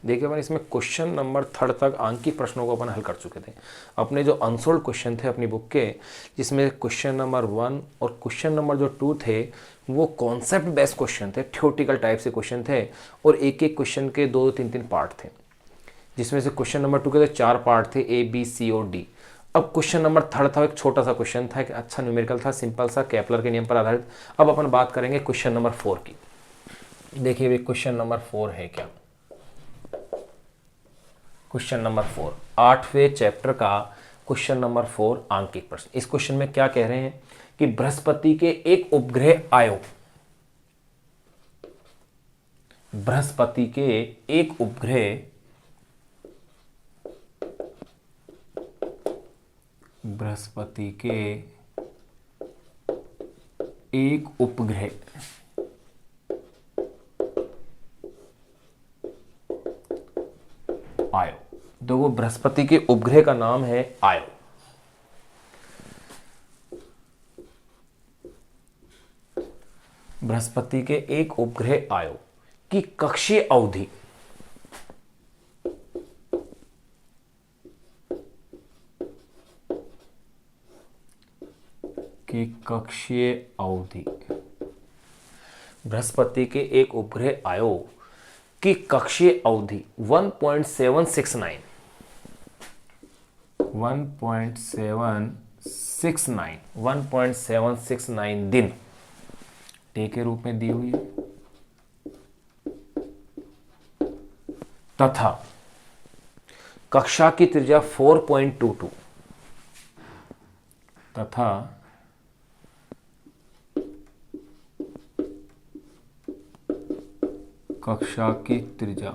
देखिए अपन इसमें question number 3 तक आंकिक प्रश्नों को अपन हल कर चुके थे। अपने जो अनसोल्ड क्वेश्चन थे अपनी बुक के, जिसमें क्वेश्चन नंबर 1 और क्वेश्चन नंबर जो 2 थे वो कॉन्सेप्ट बेस्ड क्वेश्चन थे, थ्योरेटिकल टाइप से क्वेश्चन थे, और एक एक क्वेश्चन के 2-3 पार्ट थे, जिसमें से क्वेश्चन नंबर 2 के तो 4 पार्ट थे, A B C और D। अब क्वेश्चन नंबर 3 था, एक छोटा सा क्वेश्चन था, एक अच्छा न्यूमेरिकल था, सिंपल सा, केपलर के नियम पर आधारित। अब अपन बात करेंगे क्वेश्चन नंबर 4 की। देखिए क्वेश्चन नंबर 4 है क्या। क्वेश्चन नंबर 4 8वें चैप्टर का क्वेश्चन नंबर 4 आंकिक प्रश्न। इस क्वेश्चन में क्या कह रहे हैं कि बृहस्पति के एक उपग्रह आयो, बृहस्पति के एक उपग्रह, बृहस्पति के एक उपग्रह आयो। देखो बृहस्पति के उपग्रह का नाम है आयो। बृहस्पति के एक उपग्रह आयो की कक्षीय अवधि, बृहस्पति के एक उपग्रह आयो की कक्षीय अवधि 1.769 दिन टे के रूप में दी हुई है, तथा कक्षा की त्रिज्या 4.22, तथा कक्षा की त्रिज्या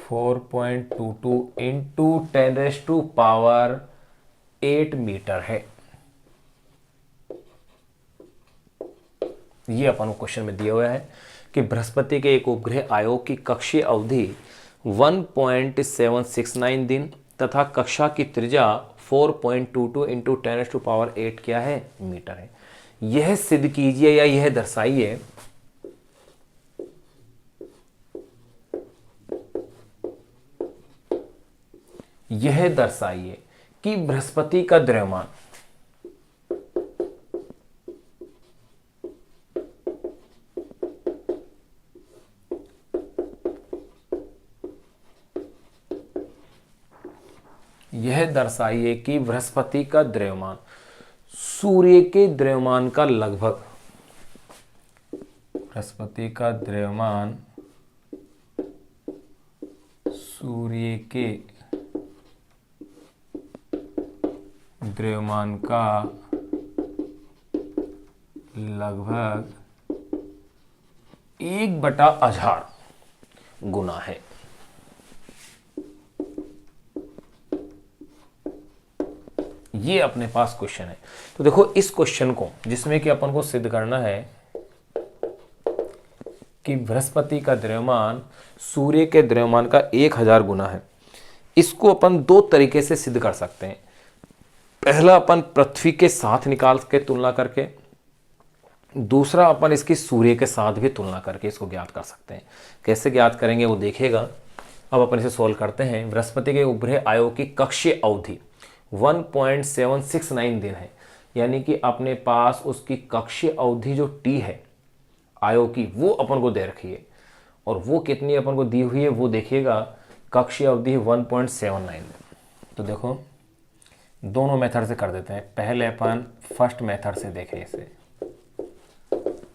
4.22 इंटू 10⁸ मीटर है। ये अपन को क्वेश्चन में दिया हुआ है कि बृहस्पति के एक उपग्रह आयो की कक्षीय अवधि 1.769 दिन तथा कक्षा की त्रिज्या 4.22 इंटू 10⁸ क्या है, मीटर है। यह सिद्ध कीजिए या यह दर्शाइए कि बृहस्पति का द्रव्यमान बृहस्पति का द्रव्यमान सूर्य के द्रव्यमान का लगभग, बृहस्पति का द्रव्यमान सूर्य के द्रव्यमान का लगभग 1/1000 गुना है। ये अपने पास क्वेश्चन है। तो देखो इस क्वेश्चन को, जिसमें कि अपन को सिद्ध करना है कि बृहस्पति का द्रव्यमान सूर्य के द्रव्यमान का 1000 गुना है, इसको अपन दो तरीके से सिद्ध कर सकते हैं। पहला अपन पृथ्वी के साथ निकाल के तुलना करके, दूसरा अपन इसकी सूर्य के साथ भी तुलना करके इसको ज्ञात कर सकते हैं। कैसे ज्ञात करेंगे वो देखिएगा। अब अपन इसे सोल्व करते हैं। बृहस्पति के उपग्रह आयो की कक्षीय अवधि 1.769 दिन है, यानी कि अपने पास उसकी कक्षीय अवधि जो टी है आयो की, वो अपन को दे रखी है, और वो कितनी अपन को दी हुई है वो देखिएगा। कक्षीय अवधि 1.79 दिन। तो देखो दोनों मेथड से कर देते हैं। पहले अपन फर्स्ट मेथड से देखें इसे,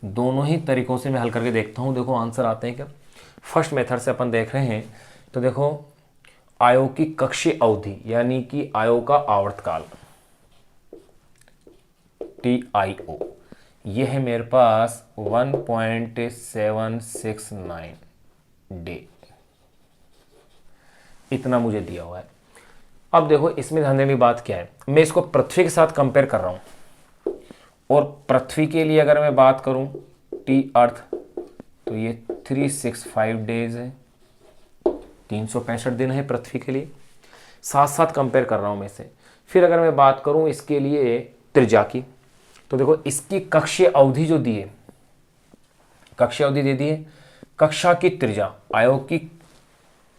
दोनों ही तरीकों से मैं हल करके देखता हूं, देखो आंसर आते हैं क्या। फर्स्ट मेथड से अपन देख रहे हैं, तो देखो आयो की कक्षीय अवधि यानी कि आयो का आवर्तकाल TIO, यह है मेरे पास 1.769 डे, इतना मुझे दिया हुआ है। अब देखो इसमें ध्यान देने की बात क्या है, मैं इसको पृथ्वी के साथ कंपेयर कर रहा हूं, और पृथ्वी के लिए अगर मैं बात करूं टी अर्थ, तो ये 365 डेज है, 365 दिन है पृथ्वी के लिए। साथ साथ कंपेयर कर रहा हूं मैं इसे। फिर अगर मैं बात करूं इसके लिए त्रिज्या की, तो देखो इसकी कक्षीय अवधि जो दी है, कक्षीय अवधि दे दी है, कक्षा की त्रिज्या,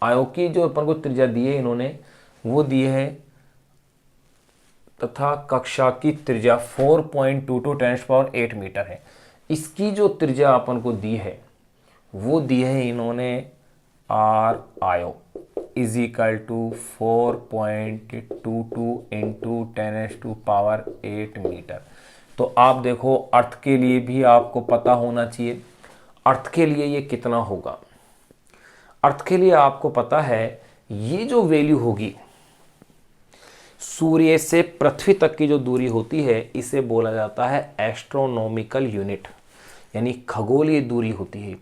आयोग की जो अपन को त्रिज्या दी है इन्होंने वो दी है, तथा कक्षा की त्रिज्या 4.22 10⁸ मीटर है। इसकी जो त्रिज्या अपन को दी है वो दी है इन्होंने r Io is equal to 4.22 into 10⁸ metre. तो आप देखो अर्थ के लिए भी आपको पता होना चाहिए, अर्थ के लिए ये कितना होगा। अर्थ के लिए आपको पता है ये जो वैल्यू होगी, सूर्य से पृथ्वी तक की जो दूरी होती है इसे बोला जाता है एस्ट्रोनॉमिकल यूनिट, यानी खगोलीय दूरी होती है।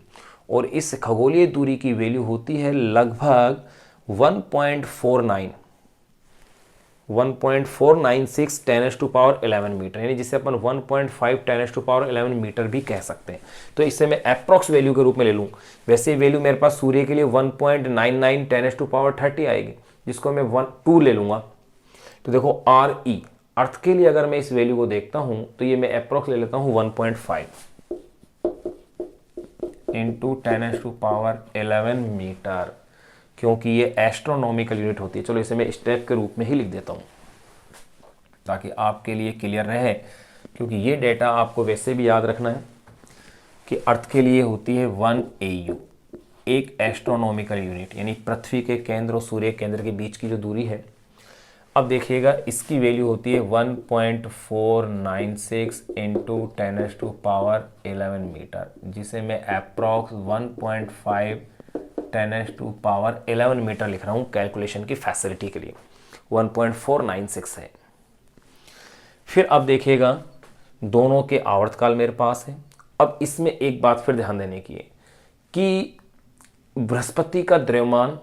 और इस खगोलीय दूरी की वैल्यू होती है लगभग 1.496 10⁻11 मीटर, यानी जिसे अपन 1.5 10⁻11 मीटर भी कह सकते हैं। तो इसे मैं अप्रॉक्स वैल्यू के रूप में ले लूँ। वैसे वैल्यू मेरे पास सूर्य के लिए 1.99 10⁻30 आएगी, जिसको मैं 2 ले लूँगा। तो देखो आर ई, अर्थ के लिए अगर मैं इस वैल्यू को देखता हूं तो ये मैं अप्रॉक्स ले लेता हूं 1.5 इंटू 10⁻11 मीटर, क्योंकि ये एस्ट्रोनॉमिकल यूनिट होती है। चलो इसे मैं स्टेप के रूप में ही लिख देता हूं ताकि आपके लिए क्लियर रहे, क्योंकि ये डेटा आपको वैसे भी याद रखना है कि अर्थ के लिए होती है 1 AU, एक एस्ट्रोनॉमिकल यूनिट, यानी पृथ्वी के केंद्र और सूर्य केंद्र के बीच की जो दूरी है। अब देखिएगा इसकी वैल्यू होती है 1.496 इंटू 10⁻11 मीटर, जिसे मैं अप्रॉक्स 1.5 10⁻11 मीटर लिख रहा हूँ कैलकुलेशन की फैसिलिटी के लिए। 1.496 है। फिर अब देखिएगा दोनों के आवर्तकाल मेरे पास है। अब इसमें एक बात फिर ध्यान देने की है कि बृहस्पति का द्रव्यमान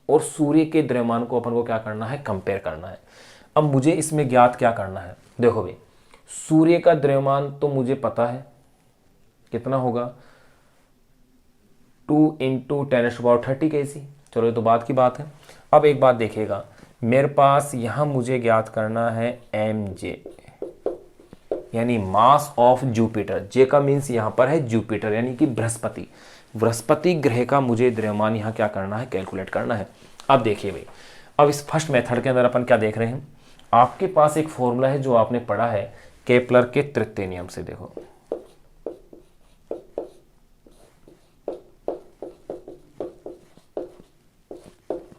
और सूर्य के द्रव्यमान को अपन को क्या करना है, कंपेयर करना है। अब मुझे इसमें ज्ञात क्या करना है, देखो भाई सूर्य का द्रव्यमान तो मुझे पता है कितना होगा, 2 इंटू 10⁻30 kg। चलो ये तो बात की बात है। अब एक बात देखिएगा, मेरे पास यहां मुझे ज्ञात करना है mj, यानी मास ऑफ जुपिटर। जे का मीन्स यहां पर है जुपिटर, यानी कि बृहस्पति ग्रह का मुझे द्रव्यमान यहां क्या करना है, कैलकुलेट करना है। अब देखिए भाई, अब इस फर्स्ट मेथड के अंदर अपन क्या देख रहे हैं, आपके पास एक फॉर्मूला है जो आपने पढ़ा है केपलर के तृतीय नियम से। देखो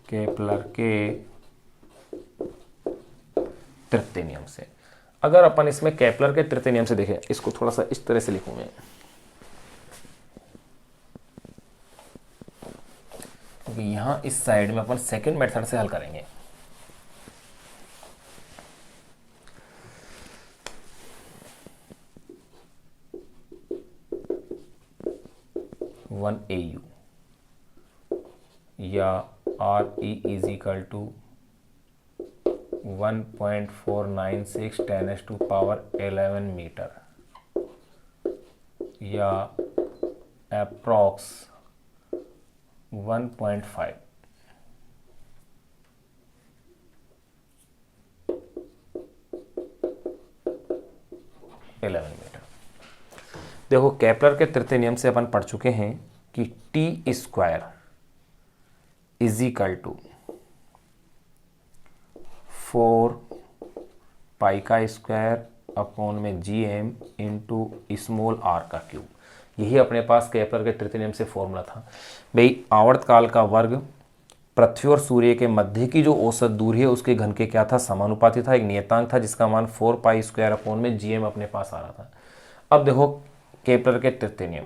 केपलर के तृतीय नियम से, अगर अपन इसमें केपलर के तृतीय नियम से देखें, इसको थोड़ा सा इस तरह से लिखूं मैं, क्योंकि यहां इस साइड में अपन सेकंड मेथड से हल करेंगे। वन AU या RE is equal to 1.496 10⁻11 metre या अप्रॉक्स 1.5 11 मीटर। देखो केपलर के तृतीय नियम से अपन पढ़ चुके हैं कि T square is equal to 4 pi का स्क्वायर अपॉन में GM इंटू स्मॉल r का क्यूब। यही अपने पास केपलर के तृतीय नियम से फॉर्मूला था। भाई आवर्तकाल का वर्ग पृथ्वी और सूर्य के मध्य की जो औसत दूरी है उसके घन के क्या था, समानुपाती था, एक नियतांक था जिसका मान 4 पाई स्क्वायर अपॉन में GM अपने पास आ रहा था। अब देखो केपलर के तृतीय नियम,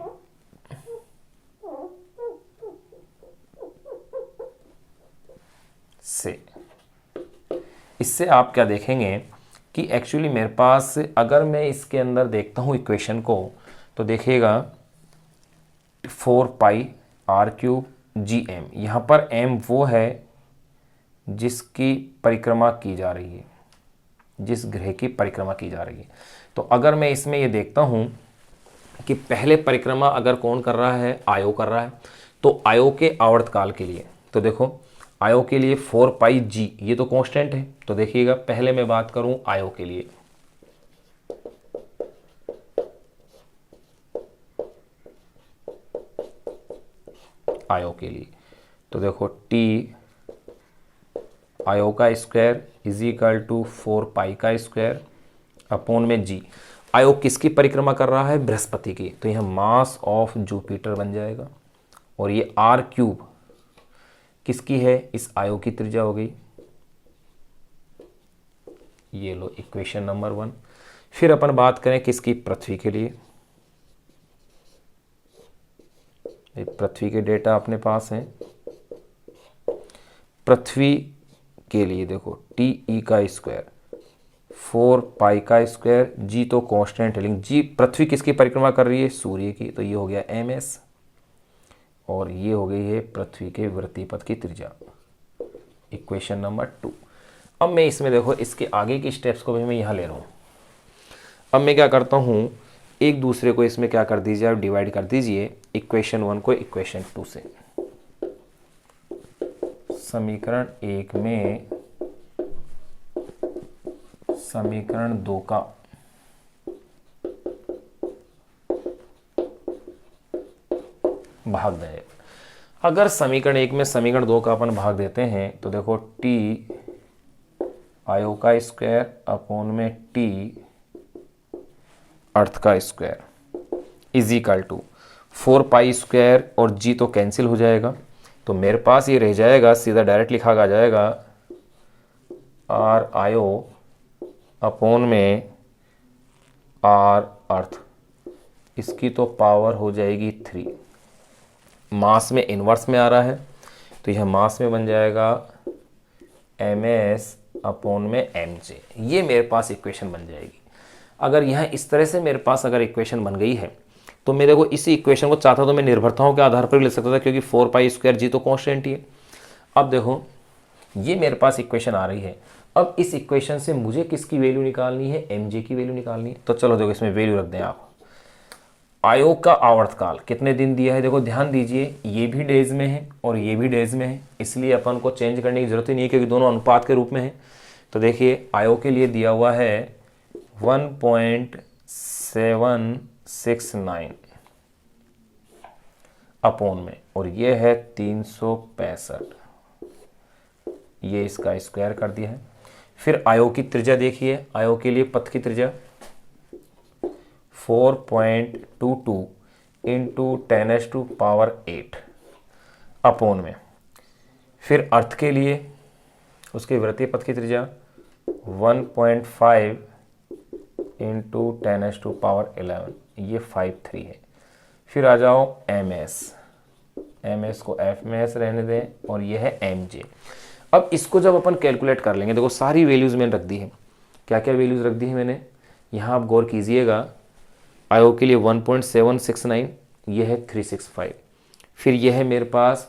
से इससे आप क्या देखेंगे कि एक्चुअली मेरे पास अगर मैं इसके अंदर देखता हूं इक्वेशन को, तो देखिएगा 4 पाई r क्यूब GM, यहाँ पर m वो है जिसकी परिक्रमा की जा रही है, जिस ग्रह की परिक्रमा की जा रही है। तो अगर मैं इसमें ये देखता हूं कि पहले परिक्रमा अगर कौन कर रहा है, आयो कर रहा है, तो आयो के आवर्तकाल के लिए, तो देखो आयो के लिए 4 पाई g, ये तो कांस्टेंट है। तो देखिएगा पहले मैं बात करूं आयो के लिए, आयो के लिए। तो देखो टी आयो का square is equal to 4 pi का स्क्वायर अपॉन में जी। आयो किसकी परिक्रमा कर रहा है? बृहस्पति की। तो यह मास ऑफ जुपिटर बन जाएगा। और ये आर क्यूब किसकी है? इस आयो की त्रिज्या हो गई। ये लो इक्वेशन नंबर 1। फिर अपन बात करें किसकी? पृथ्वी के लिए। पृथ्वी के डेटा अपने पास हैं। पृथ्वी के लिए देखो टी ई का स्क्वायर 4 पाई का स्क्वायर, जी तो कांस्टेंट है लेकिन जी पृथ्वी किसकी परिक्रमा कर रही है? सूर्य की। तो ये हो गया एम एस और ये हो गई है पृथ्वी के वृत्तीय पथ की त्रिज्या, इक्वेशन नंबर 2। अब मैं इसमें देखो इसके आगे की स्टेप्स को भी मैं यहाँ ले रहा हूँ। अब मैं क्या करता हूँ, एक दूसरे को इसमें क्या कर दीजिए, आप डिवाइड कर दीजिए इक्वेशन 1 को इक्वेशन 2 से। समीकरण 1 में समीकरण 2 का भाग दें। अगर समीकरण 1 में समीकरण 2 का अपन भाग देते हैं तो देखो टी आयो का स्क्वायर अपॉन में टी अर्थ का square is equal to 4 pi square और जी तो कैंसिल हो जाएगा। तो मेरे पास ये रह जाएगा, सीधा डायरेक्ट लिखा आ जाएगा आर आयो अपॉन में आर अर्थ, इसकी तो पावर हो जाएगी 3। मास में इन्वर्स में आ रहा है तो यह मास में बन जाएगा एम एस अपॉन में एम जे। ये मेरे पास इक्वेशन बन जाएगी। अगर यहाँ इस तरह से मेरे पास अगर इक्वेशन बन गई है तो मेरे को इसी इक्वेशन को चाहता तो मैं निर्भरताओं के आधार पर भी ले सकता था, क्योंकि 4 पाई स्क्वायर जी तो कांस्टेंट ही है। अब देखो ये मेरे पास इक्वेशन आ रही है। अब इस इक्वेशन से मुझे किसकी वैल्यू निकालनी है? एम जे की वैल्यू निकालनी है। तो चलो देखो इसमें वैल्यू रख दें आप। आयो का आवर्तकाल कितने दिन दिया है? देखो ध्यान दीजिए, ये भी डेज में है और ये भी डेज में है, इसलिए अपन को चेंज करने की जरूरत ही नहीं है क्योंकि दोनों अनुपात के रूप में है। तो देखिए आयो के लिए दिया हुआ है 1.769 अपॉन में, और ये है 365, ये इसका स्क्वायर कर दिया है। फिर आयो की त्रिज्या देखिए, आयो के लिए पथ की त्रिज्या 4.22 इंटू 10⁸ अपॉन में। फिर अर्थ के लिए उसके वृत्तीय पथ की त्रिज्या 1.5 इंटू 10⁻11, ये 53 है। फिर आ जाओ एम एस को एफ में एस रहने दें और ये है एम जे। अब इसको जब अपन कैलकुलेट कर लेंगे, देखो सारी वैल्यूज मैंने रख दी है। क्या क्या वैल्यूज रख दी है मैंने, यहाँ आप गौर कीजिएगा। आयो के लिए 1.769, ये है 365। फिर ये है मेरे पास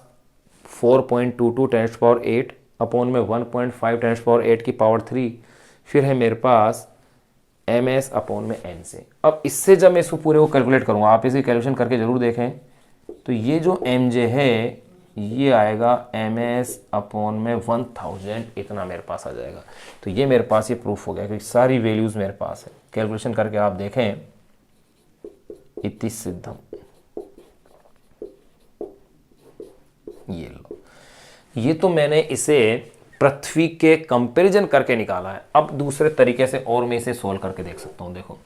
4.22 10⁸ अपॉन में 1.5 10⁸ की पावर 3। फिर है मेरे पास एम एस अपॉन में एन से। अब इससे जब मैं इसको पूरे को कैलकुलेट करूँगा, आप इसे कैलकुलेशन करके ज़रूर देखें, तो ये जो एम जे है ये आएगा एम एस अपॉन में 1000, इतना मेरे पास आ जाएगा। तो ये मेरे पास ये प्रूफ हो गया कि सारी वैल्यूज़ मेरे पास है। कैलकुलेशन करके आप देखें, इति सिद्धम। ये लो, ये तो मैंने इसे पृथ्वी के कंपैरिजन करके निकाला है। अब दूसरे तरीके से और मैं इसे सोल्व करके देख सकता हूं। देखो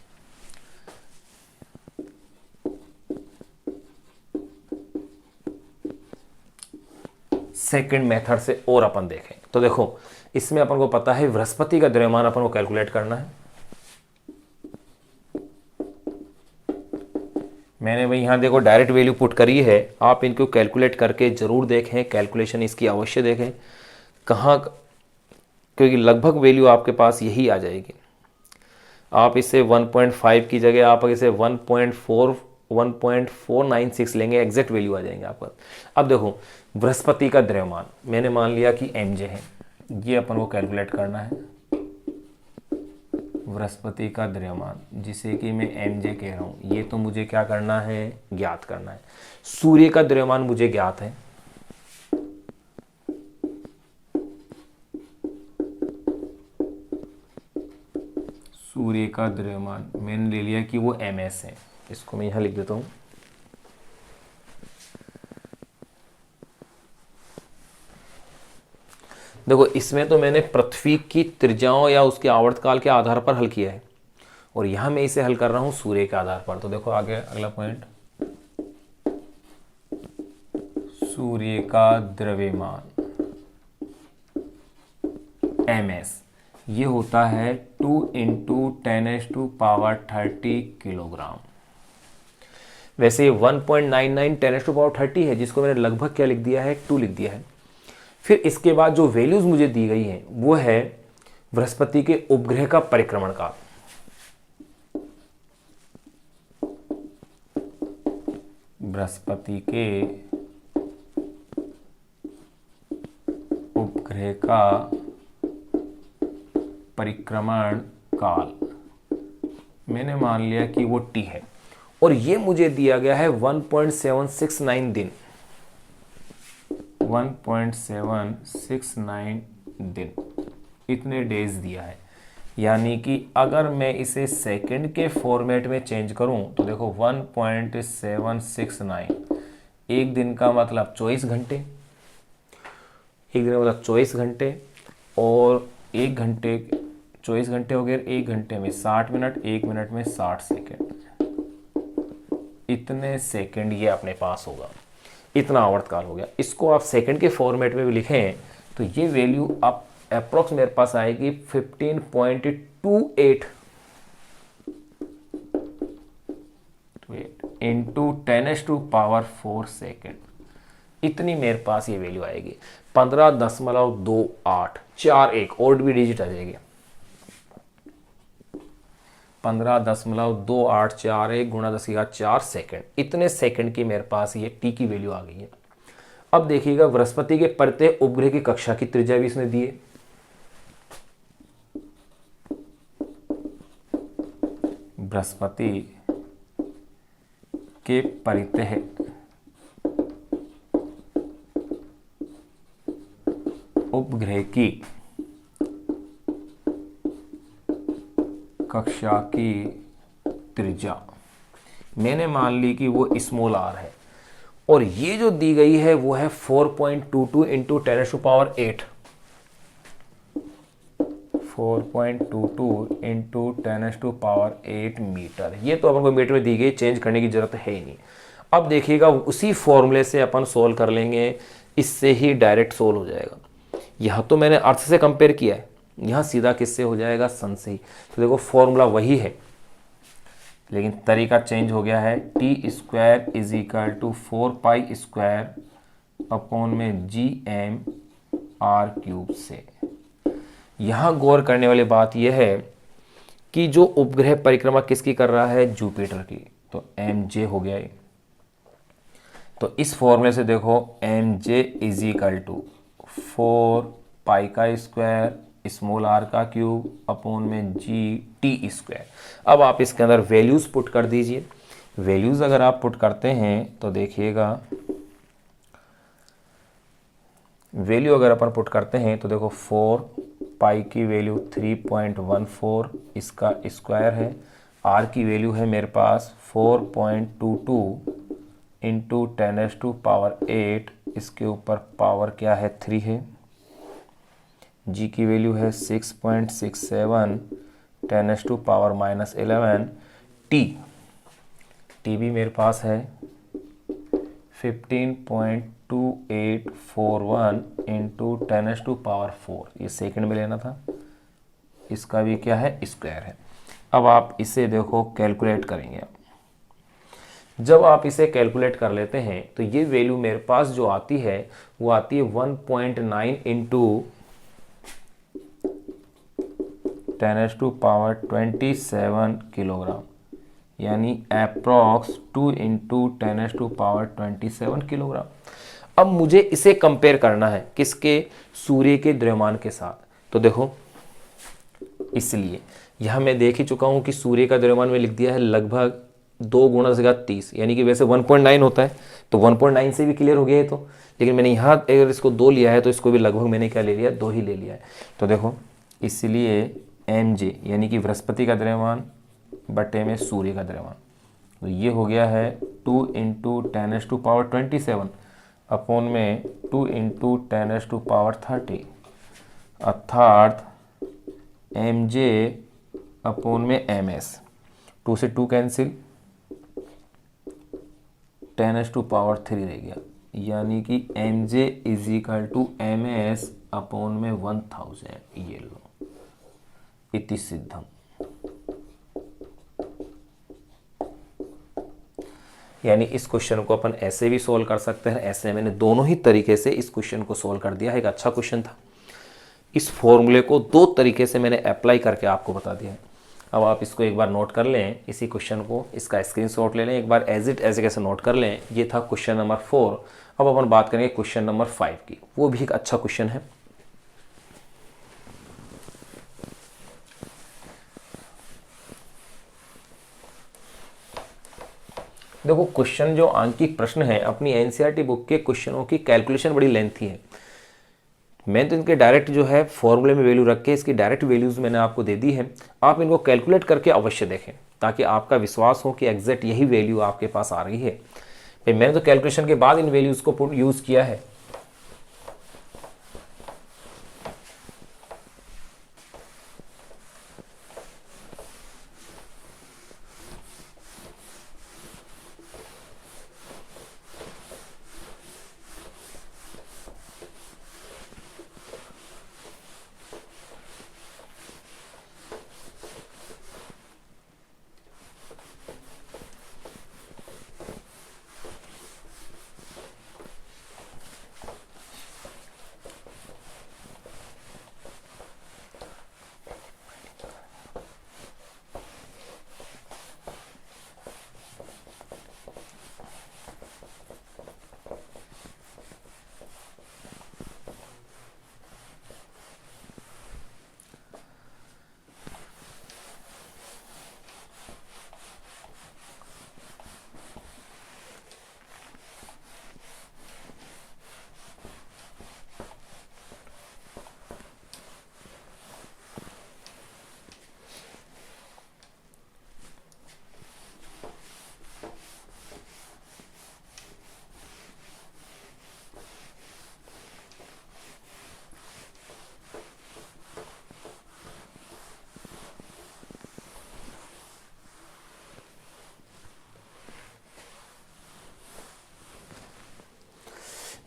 सेकंड मेथड से और अपन देखें तो देखो इसमें अपन को पता है बृहस्पति का द्रव्यमान अपन को कैलकुलेट करना है। मैंने भाई यहाँ देखो डायरेक्ट वैल्यू पुट करी है, आप इनको कैलकुलेट करके जरूर देखें, कैलकुलेशन इसकी अवश्य देखें कहाँ, क्योंकि लगभग वैल्यू आपके पास यही आ जाएगी। आप इसे 1.5 की जगह आप इसे 1.496 लेंगे, एग्जैक्ट वैल्यू आ जाएंगे आपका। अब देखो बृहस्पति का द्रव्यमान मैंने मान लिया कि एम जे है, ये अपन को कैलकुलेट करना है। बृहस्पति का द्रव्यमान जिसे कि मैं एम जे कह रहा हूँ, ये तो मुझे क्या करना है, ज्ञात करना है। सूर्य का द्रव्यमान मुझे ज्ञात है, सूर्य का द्रव्यमान मैंने ले लिया कि वो एम एस है, इसको मैं यहाँ लिख देता हूँ। देखो इसमें तो मैंने पृथ्वी की त्रिज्याओं या उसके आवर्तकाल के आधार पर हल किया है, और यहाँ मैं इसे हल कर रहा हूँ सूर्य के आधार पर। तो देखो आगे अगला पॉइंट, सूर्य का द्रव्यमान ms, ये होता है 2 × 10⁻30 किलोग्राम। वैसे 1.99 10⁻30 है, जिसको मैंने लगभग क्या लिख दिया है, 2 लिख दिया है। फिर इसके बाद जो वैल्यूज मुझे दी गई हैं वो है बृहस्पति के उपग्रह का परिक्रमण काल। बृहस्पति के उपग्रह का परिक्रमण काल मैंने मान लिया कि वो t है, और ये मुझे दिया गया है 1.769 दिन। 1.769 दिन, इतने डेज दिया है। यानी कि अगर मैं इसे सेकंड के फॉर्मेट में चेंज करूं तो देखो 1.769, एक दिन का मतलब 24 घंटे, एक दिन का मतलब 24 घंटे, और एक घंटे 24 घंटे हो गए, एक घंटे में 60 मिनट, एक मिनट में 60 सेकेंड, इतने सेकेंड ये अपने पास होगा, इतना आवर्तकाल हो गया। इसको आप सेकंड के फॉर्मेट में भी लिखें तो ये वैल्यू आप अप्रोक्स मेरे पास आएगी 15.28 इंटू 10⁻⁴ सेकेंड, इतनी मेरे पास ये वैल्यू आएगी। 15.2841 और भी डिजिट आ जाएगी। 15.2841 गुणा 10⁴ सेकेंड, इतने सेकेंड की मेरे पास ये टी की वैल्यू आ गई है। अब देखिएगा बृहस्पति के प्रत्येक उपग्रह की कक्षा की त्रिज्या भी इसने दी है। बृहस्पति के परितः उपग्रह की कक्षा की त्रिज्या मैंने मान ली कि वो स्मॉल r है, और ये जो दी गई है वो है 4.22 इंटू 10⁸8, 4.22 इंटू 10⁸8 मीटर। ये तो अपन को मीटर में दी गई, चेंज करने की जरूरत है ही नहीं। अब देखिएगा उसी फॉर्मूले से अपन सोल्व कर लेंगे, इससे ही डायरेक्ट सोल्व हो जाएगा। यहाँ तो मैंने अर्थ से कंपेयर किया है, यहाँ सीधा किससे हो जाएगा, सन से ही। तो देखो फॉर्मूला वही है, लेकिन तरीका चेंज हो गया है। t² is equal to 4π² upon में gm r³ से। यहाँ गौर करने वाली बात यह है कि जो उपग्रह परिक्रमा किसकी कर रहा है, जुपिटर की, तो mj हो गया ये। तो इस फॉर्मूले से देखो mj is equal to 4π² small r का क्यूब अपॉन में gt²। अब आप इसके अंदर वैल्यूज पुट कर दीजिए। वैल्यूज अगर आप पुट करते हैं तो देखिएगा, वैल्यू अगर अपन पुट करते हैं तो देखो 4π की वैल्यू 3.14, इसका स्क्वायर है। r की वैल्यू है मेरे पास 4.22 इंटू 10⁸8, इसके ऊपर पावर क्या है, 3 है। g की वैल्यू है 6.67 10⁻⁻11। t भी मेरे पास है 15.2841 इंटू 10⁻⁴, ये सेकंड में लेना था, इसका भी क्या है, स्क्वायर है। अब आप इसे देखो कैलकुलेट करेंगे आप। जब आप इसे कैलकुलेट कर लेते हैं तो ये वैल्यू मेरे पास जो आती है वो आती है 1.9 इंटू 10⁻27 किलोग्राम, यानी अप्रॉक्स 2 इंटू 10⁻27 किलोग्राम। अब मुझे इसे कंपेयर करना है किसके, सूर्य के द्रव्यमान के साथ। तो देखो इसलिए यहां मैं देख ही चुका हूं कि सूर्य का द्रव्यमान में लिख दिया है लगभग 2 × 10⁻30, यानी कि वैसे 1.9 होता है, तो 1.9 से भी क्लियर हो गया है। तो लेकिन मैंने यहाँ अगर इसको 2 लिया है तो इसको भी लगभग मैंने क्या ले लिया, 2 ही ले लिया है। तो देखो इसलिए mj यानी कि बृहस्पति का द्रव्यमान बटे में सूर्य का द्रव्यमान, तो ये हो गया है 2 इंटू 10⁻27 अपॉन में 2 इंटू 10⁻30, अर्थात एम जे अपोन में एम एस, 2 से 2 कैंसिल, 10⁻³ रह गया, यानी कि M J is equal to M S upon में 1000। ये लो, इति सिद्धम। यानी इस क्वेश्चन को अपन ऐसे भी सोल्व कर सकते हैं, ऐसे मैंने दोनों ही तरीके से इस क्वेश्चन को सोल्व कर दिया है। एक अच्छा क्वेश्चन था, इस फॉर्मूले को 2 तरीके से मैंने अप्लाई करके आपको बता दिया है। अब आप इसको एक बार नोट कर लें, इसी क्वेश्चन को, इसका स्क्रीनशॉट ले लें एक बार, एज इट एज कैसे नोट कर लें। ये था क्वेश्चन नंबर 4। अब अपन बात करेंगे क्वेश्चन नंबर 5 की, वो भी एक अच्छा क्वेश्चन है। देखो, क्वेश्चन जो आंकिक प्रश्न है, अपनी एनसीईआरटी बुक के क्वेश्चनों की कैलकुलेशन बड़ी लेंथी है। मैं तो इनके डायरेक्ट जो है फॉर्मूले में वैल्यू रख के इसकी डायरेक्ट वैल्यूज मैंने आपको दे दी है। आप इनको कैलकुलेट करके अवश्य देखें, ताकि आपका विश्वास हो कि एग्जैक्ट यही वैल्यू आपके पास आ रही है। भाई मैंने तो कैलकुलेशन के बाद इन वैल्यूज को यूज किया है।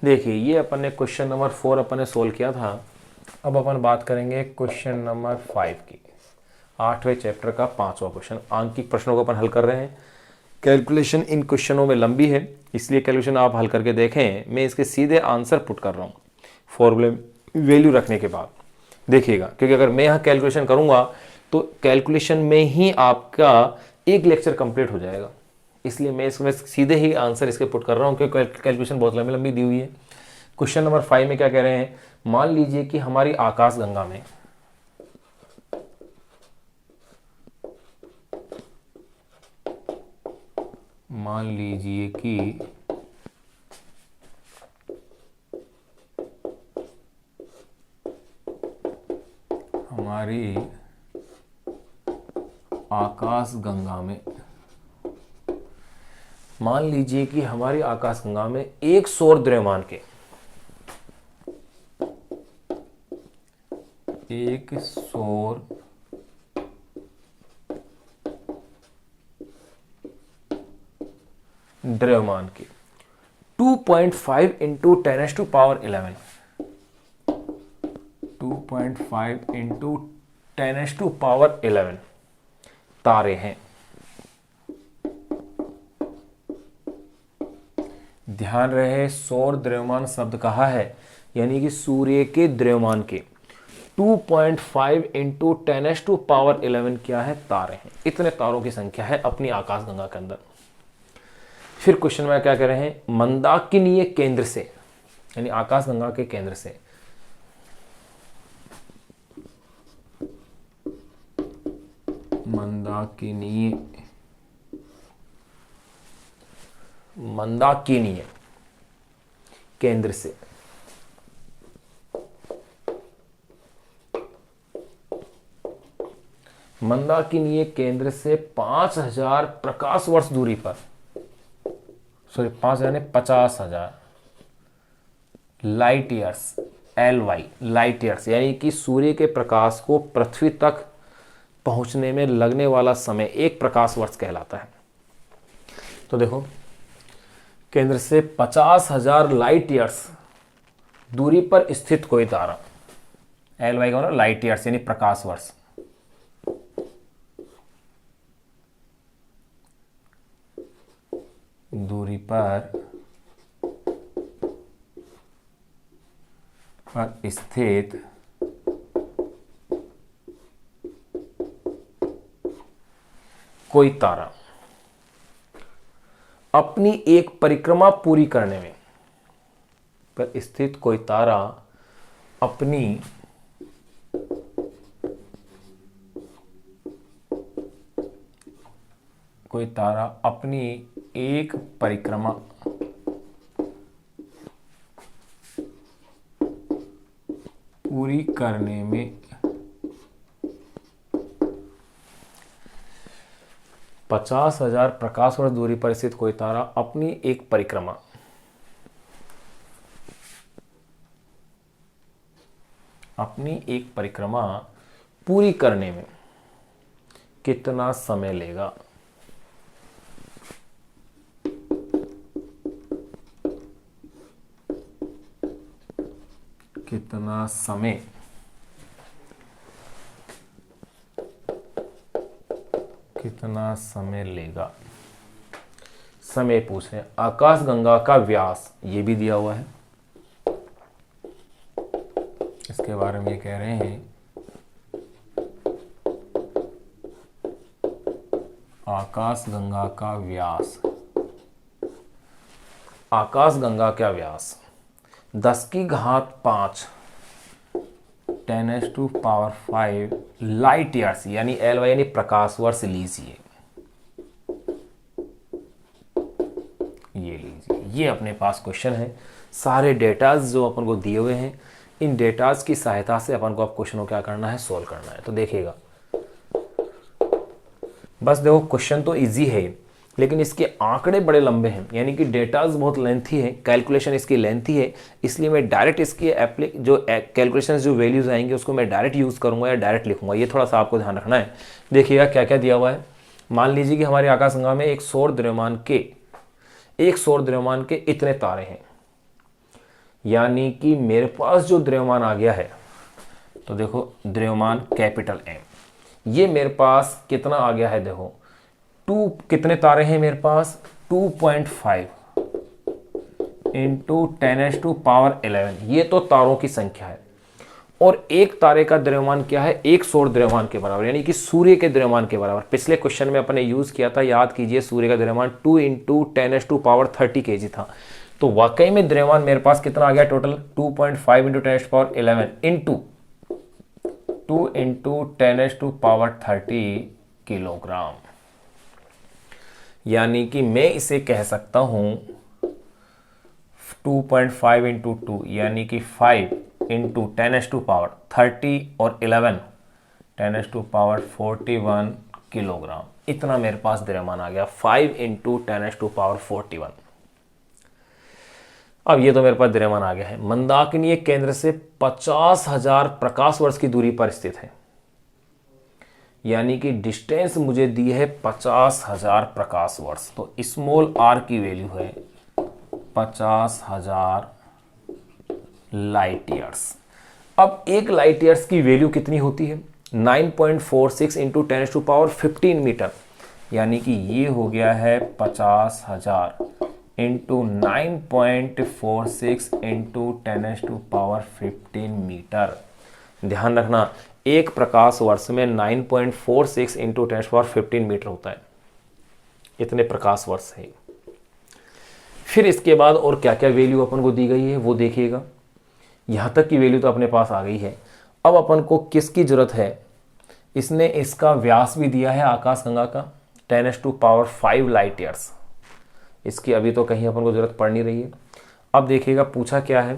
देखिए, ये अपन ने क्वेश्चन नंबर 4 अपन ने सोल्व किया था। अब अपन बात करेंगे क्वेश्चन नंबर 5 की, 8वें चैप्टर का 5वां क्वेश्चन। आंकिक प्रश्नों को अपन हल कर रहे हैं। कैलकुलेशन इन क्वेश्चनों में लंबी है, इसलिए कैलकुलेशन आप हल करके देखें। मैं इसके सीधे आंसर पुट कर रहा हूँ फॉर्मूले वैल्यू रखने के बाद। देखिएगा, क्योंकि अगर मैं यहाँ कैलकुलेशन करूँगा तो कैलकुलेशन में ही आपका एक लेक्चर कंप्लीट हो जाएगा, इसलिए मैं इसमें सीधे ही आंसर इसके पुट कर रहा हूँ, क्योंकि कैलकुलेशन बहुत लंबी लंबी दी हुई है। क्वेश्चन नंबर 5 में क्या कह रहे हैं, मान लीजिए कि हमारी आकाशगंगा में हमारी आकाशगंगा में एक सौर द्रव्यमान के द्रव्यमान के 2.5 इंटू 10⁻11 2.5 इंटू 10⁻11 तारे हैं। ध्यान रहे, सौर द्रव्यमान शब्द कहा है, यानी कि सूर्य के द्रव्यमान के 2.5 इंटू 10⁻11 क्या है, तारे हैं। इतने तारों की संख्या है अपनी आकाशगंगा के अंदर। फिर क्वेश्चन में क्या कह रहे हैं, मंदाकिनीय केंद्र से, यानी आकाशगंगा के केंद्र से मंदाकिनीय केंद्र से मंदाकिनीय केंद्र से 5000 प्रकाश वर्ष दूरी पर, सॉरी 5 यानी 50,000 light years LY light years, यानी कि सूर्य के प्रकाश को पृथ्वी तक पहुंचने में लगने वाला समय 1 प्रकाश वर्ष कहलाता है। तो देखो, केंद्र से 50,000 लाइट ईयर्स दूरी पर स्थित कोई तारा, LY का मतलब लाइट ईयर्स यानी प्रकाश वर्ष, दूरी पर स्थित कोई तारा अपनी एक परिक्रमा पूरी करने में, पर स्थित कोई तारा अपनी एक परिक्रमा पूरी करने में 50,000 प्रकाश वर्ष दूरी पर स्थित कोई तारा अपनी एक परिक्रमा पूरी करने में कितना समय लेगा? कितना समय लेगा, समय पूछ रहे हैं। आकाशगंगा का व्यास ये भी दिया हुआ है, इसके बारे में ये कह रहे हैं आकाशगंगा का व्यास। आकाशगंगा का व्यास 10⁵ 10⁵ लाइट ईयर्स यानी LY यानी प्रकाश वर्ष लीजिए, ये लीजिए। ये अपने पास क्वेश्चन है। सारे डेटाज जो अपन को दिए हुए हैं, इन डेटाज की सहायता से अपन को अब क्वेश्चन को क्या करना है, सोल्व करना है। तो देखिएगा, बस देखो, क्वेश्चन तो इजी है लेकिन इसके आंकड़े बड़े लंबे हैं, यानी कि डेटाज बहुत लेंथी है, कैलकुलेशन इसकी लेंथी है, इसलिए मैं डायरेक्ट इसकी जो कैलकुलेशन जो वैल्यूज आएंगे उसको मैं डायरेक्ट यूज़ करूंगा या डायरेक्ट लिखूंगा। ये थोड़ा सा आपको ध्यान रखना है। देखिएगा क्या क्या दिया हुआ है। मान लीजिए कि हमारे आकाशगंगा में एक सौर द्रव्यमान के इतने तारे हैं, यानी कि मेरे पास जो द्रव्यमान आ गया है, तो देखो द्रव्यमान कैपिटल M, ये मेरे पास कितना आ गया है, देखो 2 कितने तारे हैं मेरे पास, 2.5 इंटू 10⁻11, ये तो तारों की संख्या है। और एक तारे का द्रव्यमान क्या है, एक सौर द्रव्यमान के बराबर, यानी कि सूर्य के द्रव्यमान के बराबर। पिछले क्वेश्चन में अपने यूज किया था, याद कीजिए, सूर्य का द्रव्यमान 2 इंटू 10⁻30 kg था। तो वाकई में द्रव्यमान मेरे पास कितना आ गया total, 2.5 into 10⁻11 into 2 into 10⁻30 kilogram, यानी कि मैं इसे कह सकता हूं 2.5 इंटू 2 यानी कि 5 इंटू 10⁻30 और 11 10⁻41 किलोग्राम। इतना मेरे पास द्रव्यमान आ गया, 5 इंटू 10⁻41। अब ये तो मेरे पास द्रव्यमान आ गया है। मंदाकिनी केंद्र से 50,000 प्रकाश वर्ष की दूरी पर स्थित है, यानी कि डिस्टेंस मुझे दी है 50,000 प्रकाश वर्ष। तो स्मॉल r की वैल्यू है 50,000 लाइट ईयर्स। अब एक लाइट ईयर्स की वैल्यू कितनी होती है, 9.46 इंटू 10⁻15 मीटर, यानी कि ये हो गया है 50,000 इंटू 9.46 इंटू 10⁻15 मीटर। ध्यान रखना, एक प्रकाश वर्ष में 9.46 इंटू 10⁻15 मीटर होता है, इतने प्रकाश वर्ष है। फिर इसके बाद और क्या क्या वैल्यू अपन को दी गई है वो देखिएगा। यहां तक की वैल्यू तो अपने पास आ गई है। अब अपन को किसकी जरूरत है, इसने इसका व्यास भी दिया है आकाशगंगा का 10⁻5 लाइट ईयर्स। इसकी अभी तो कहीं अपन को जरूरत पड़ नहीं रही है। अब देखिएगा पूछा क्या है,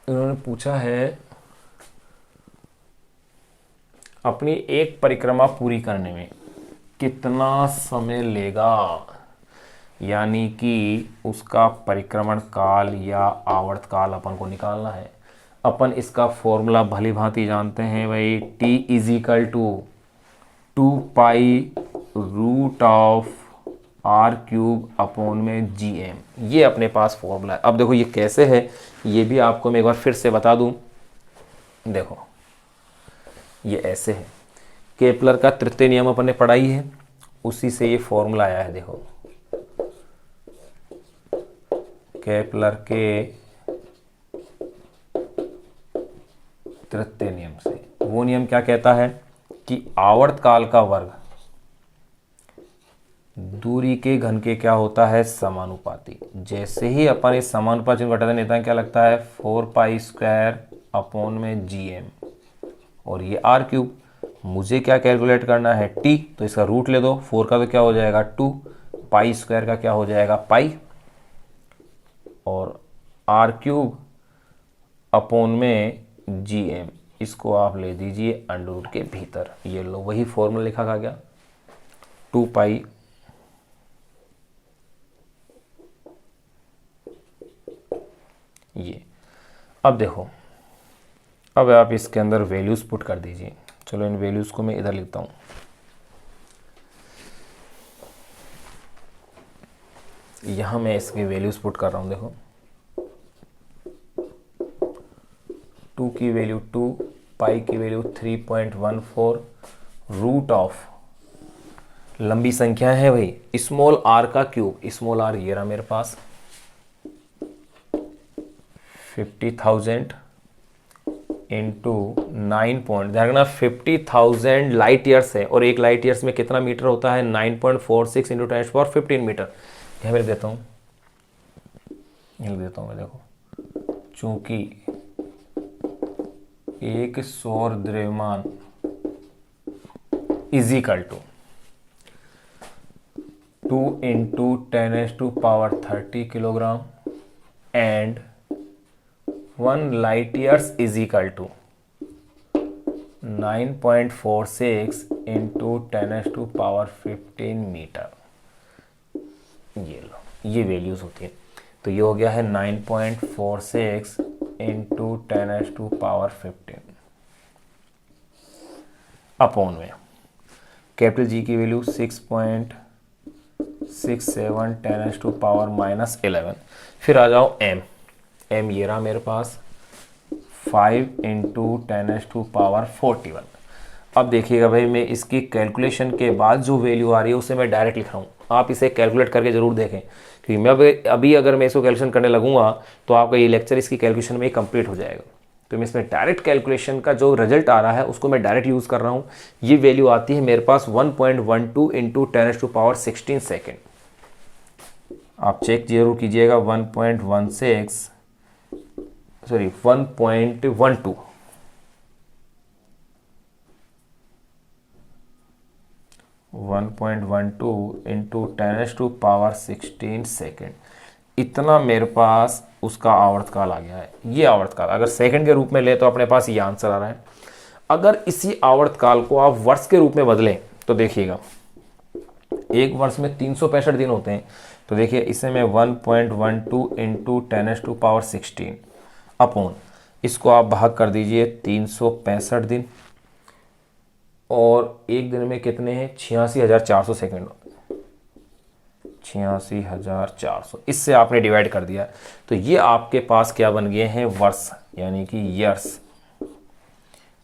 उन्होंने पूछा है अपनी एक परिक्रमा पूरी करने में कितना समय लेगा। यानी कि उसका परिक्रमण काल या आवर्त काल अपन को निकालना है। अपन इसका फॉर्मूला भली भांति जानते हैं भाई, T इजिकल टू 2 पाई √ऑफ r³ ये अपने पास फॉर्मूला है। अब देखो ये कैसे है, ये भी आपको मैं एक बार फिर से बता दूं। देखो ये ऐसे है, केपलर का तृतीय नियम अपन ने पढ़ाई है, उसी से ये फॉर्मूला आया है। देखो केपलर के तृतीय नियम से, वो नियम क्या कहता है कि आवर्त काल का वर्ग दूरी के घन के क्या होता है, समानुपाती। जैसे ही अपन इस समानुपात चिन्ह घटाते नेता क्या लगता है 4 पाई² और ये r³। मुझे क्या कैलकुलेट करना है t, तो इसका रूट ले दो। 4 का तो क्या हो जाएगा 2, पाई² का क्या हो जाएगा पाई, और r³/gm इसको आप ले दीजिए अंडर के भीतर। ये लो वही फॉर्मूला लिखा गया 2 पाई ये। अब देखो, अब आप इसके अंदर वैल्यूज पुट कर दीजिए। चलो इन वैल्यूज को मैं इधर लिखता हूं। यहां मैं इसकी वैल्यूज पुट कर रहा हूं। देखो 2 की वैल्यू 2, पाई की वैल्यू 3.14, रूट ऑफ लंबी संख्या है भाई स्मॉल r का क्यूब, स्मॉल r ये रहा मेरे पास 50,000 इंटू 9 पॉइंट, ध्यान रखना 50,000 लाइट ईयर्स है, और एक लाइट ईयर्स में कितना मीटर होता है 9.46 इंटू 10⁻15 मीटर। यह मैं लिख देता हूँ, मैं। देखो चूंकि एक सौर द्रव्यमान is equal to 2 into 10⁻30 kilogram and 1 light years is equal to 9.46 into 10⁻15 metre. ये लो, ये वैल्यूज होती है। तो ये हो गया है 9.46 इंटू 10⁻15 अपॉन में कैपिटल जी की वैल्यू 6.67 10⁻⁻11। फिर आ जाओ एम ये रहा मेरे पास 5 इंटू 10⁻41। अब देखिएगा भाई, मैं इसकी कैलकुलेशन के बाद जो वैल्यू आ रही है उसे मैं डायरेक्ट लिख रहा हूँ। आप इसे कैलकुलेट करके ज़रूर देखें, क्योंकि मैं अभी अगर मैं इसको कैलकुलेशन करने लगूंगा तो आपका ये लेक्चर इसकी कैलकुलेशन में ही कंप्लीट हो जाएगा। तो मैं इसमें डायरेक्ट कैलकुलेशन का जो रिजल्ट आ रहा है उसको मैं डायरेक्ट यूज़ कर रहा हूँ। ये वैल्यू आती है मेरे पास 1.12 इंटू 10⁻16 सेकेंड। आप चेक जरूर कीजिएगा 1.12 1.12 इंटू 10⁻16 सेकेंड, इतना मेरे पास उसका आवर्तकाल आ गया है। ये आवर्तकाल अगर सेकंड के रूप में ले तो अपने पास ये आंसर आ रहा है। अगर इसी आवर्तकाल को आप वर्ष के रूप में बदलें तो देखिएगा, एक वर्ष में 365 दिन होते हैं। तो देखिए इसे मैं 1.12 इंटू 10⁻16 अपॉन, इसको आप भाग कर दीजिए 365 दिन, और एक दिन में कितने हैं 86,400 सेकेंड, 86,400। इससे आपने डिवाइड कर दिया, तो ये आपके पास क्या बन गए हैं वर्ष, यानी कि ईयर्स।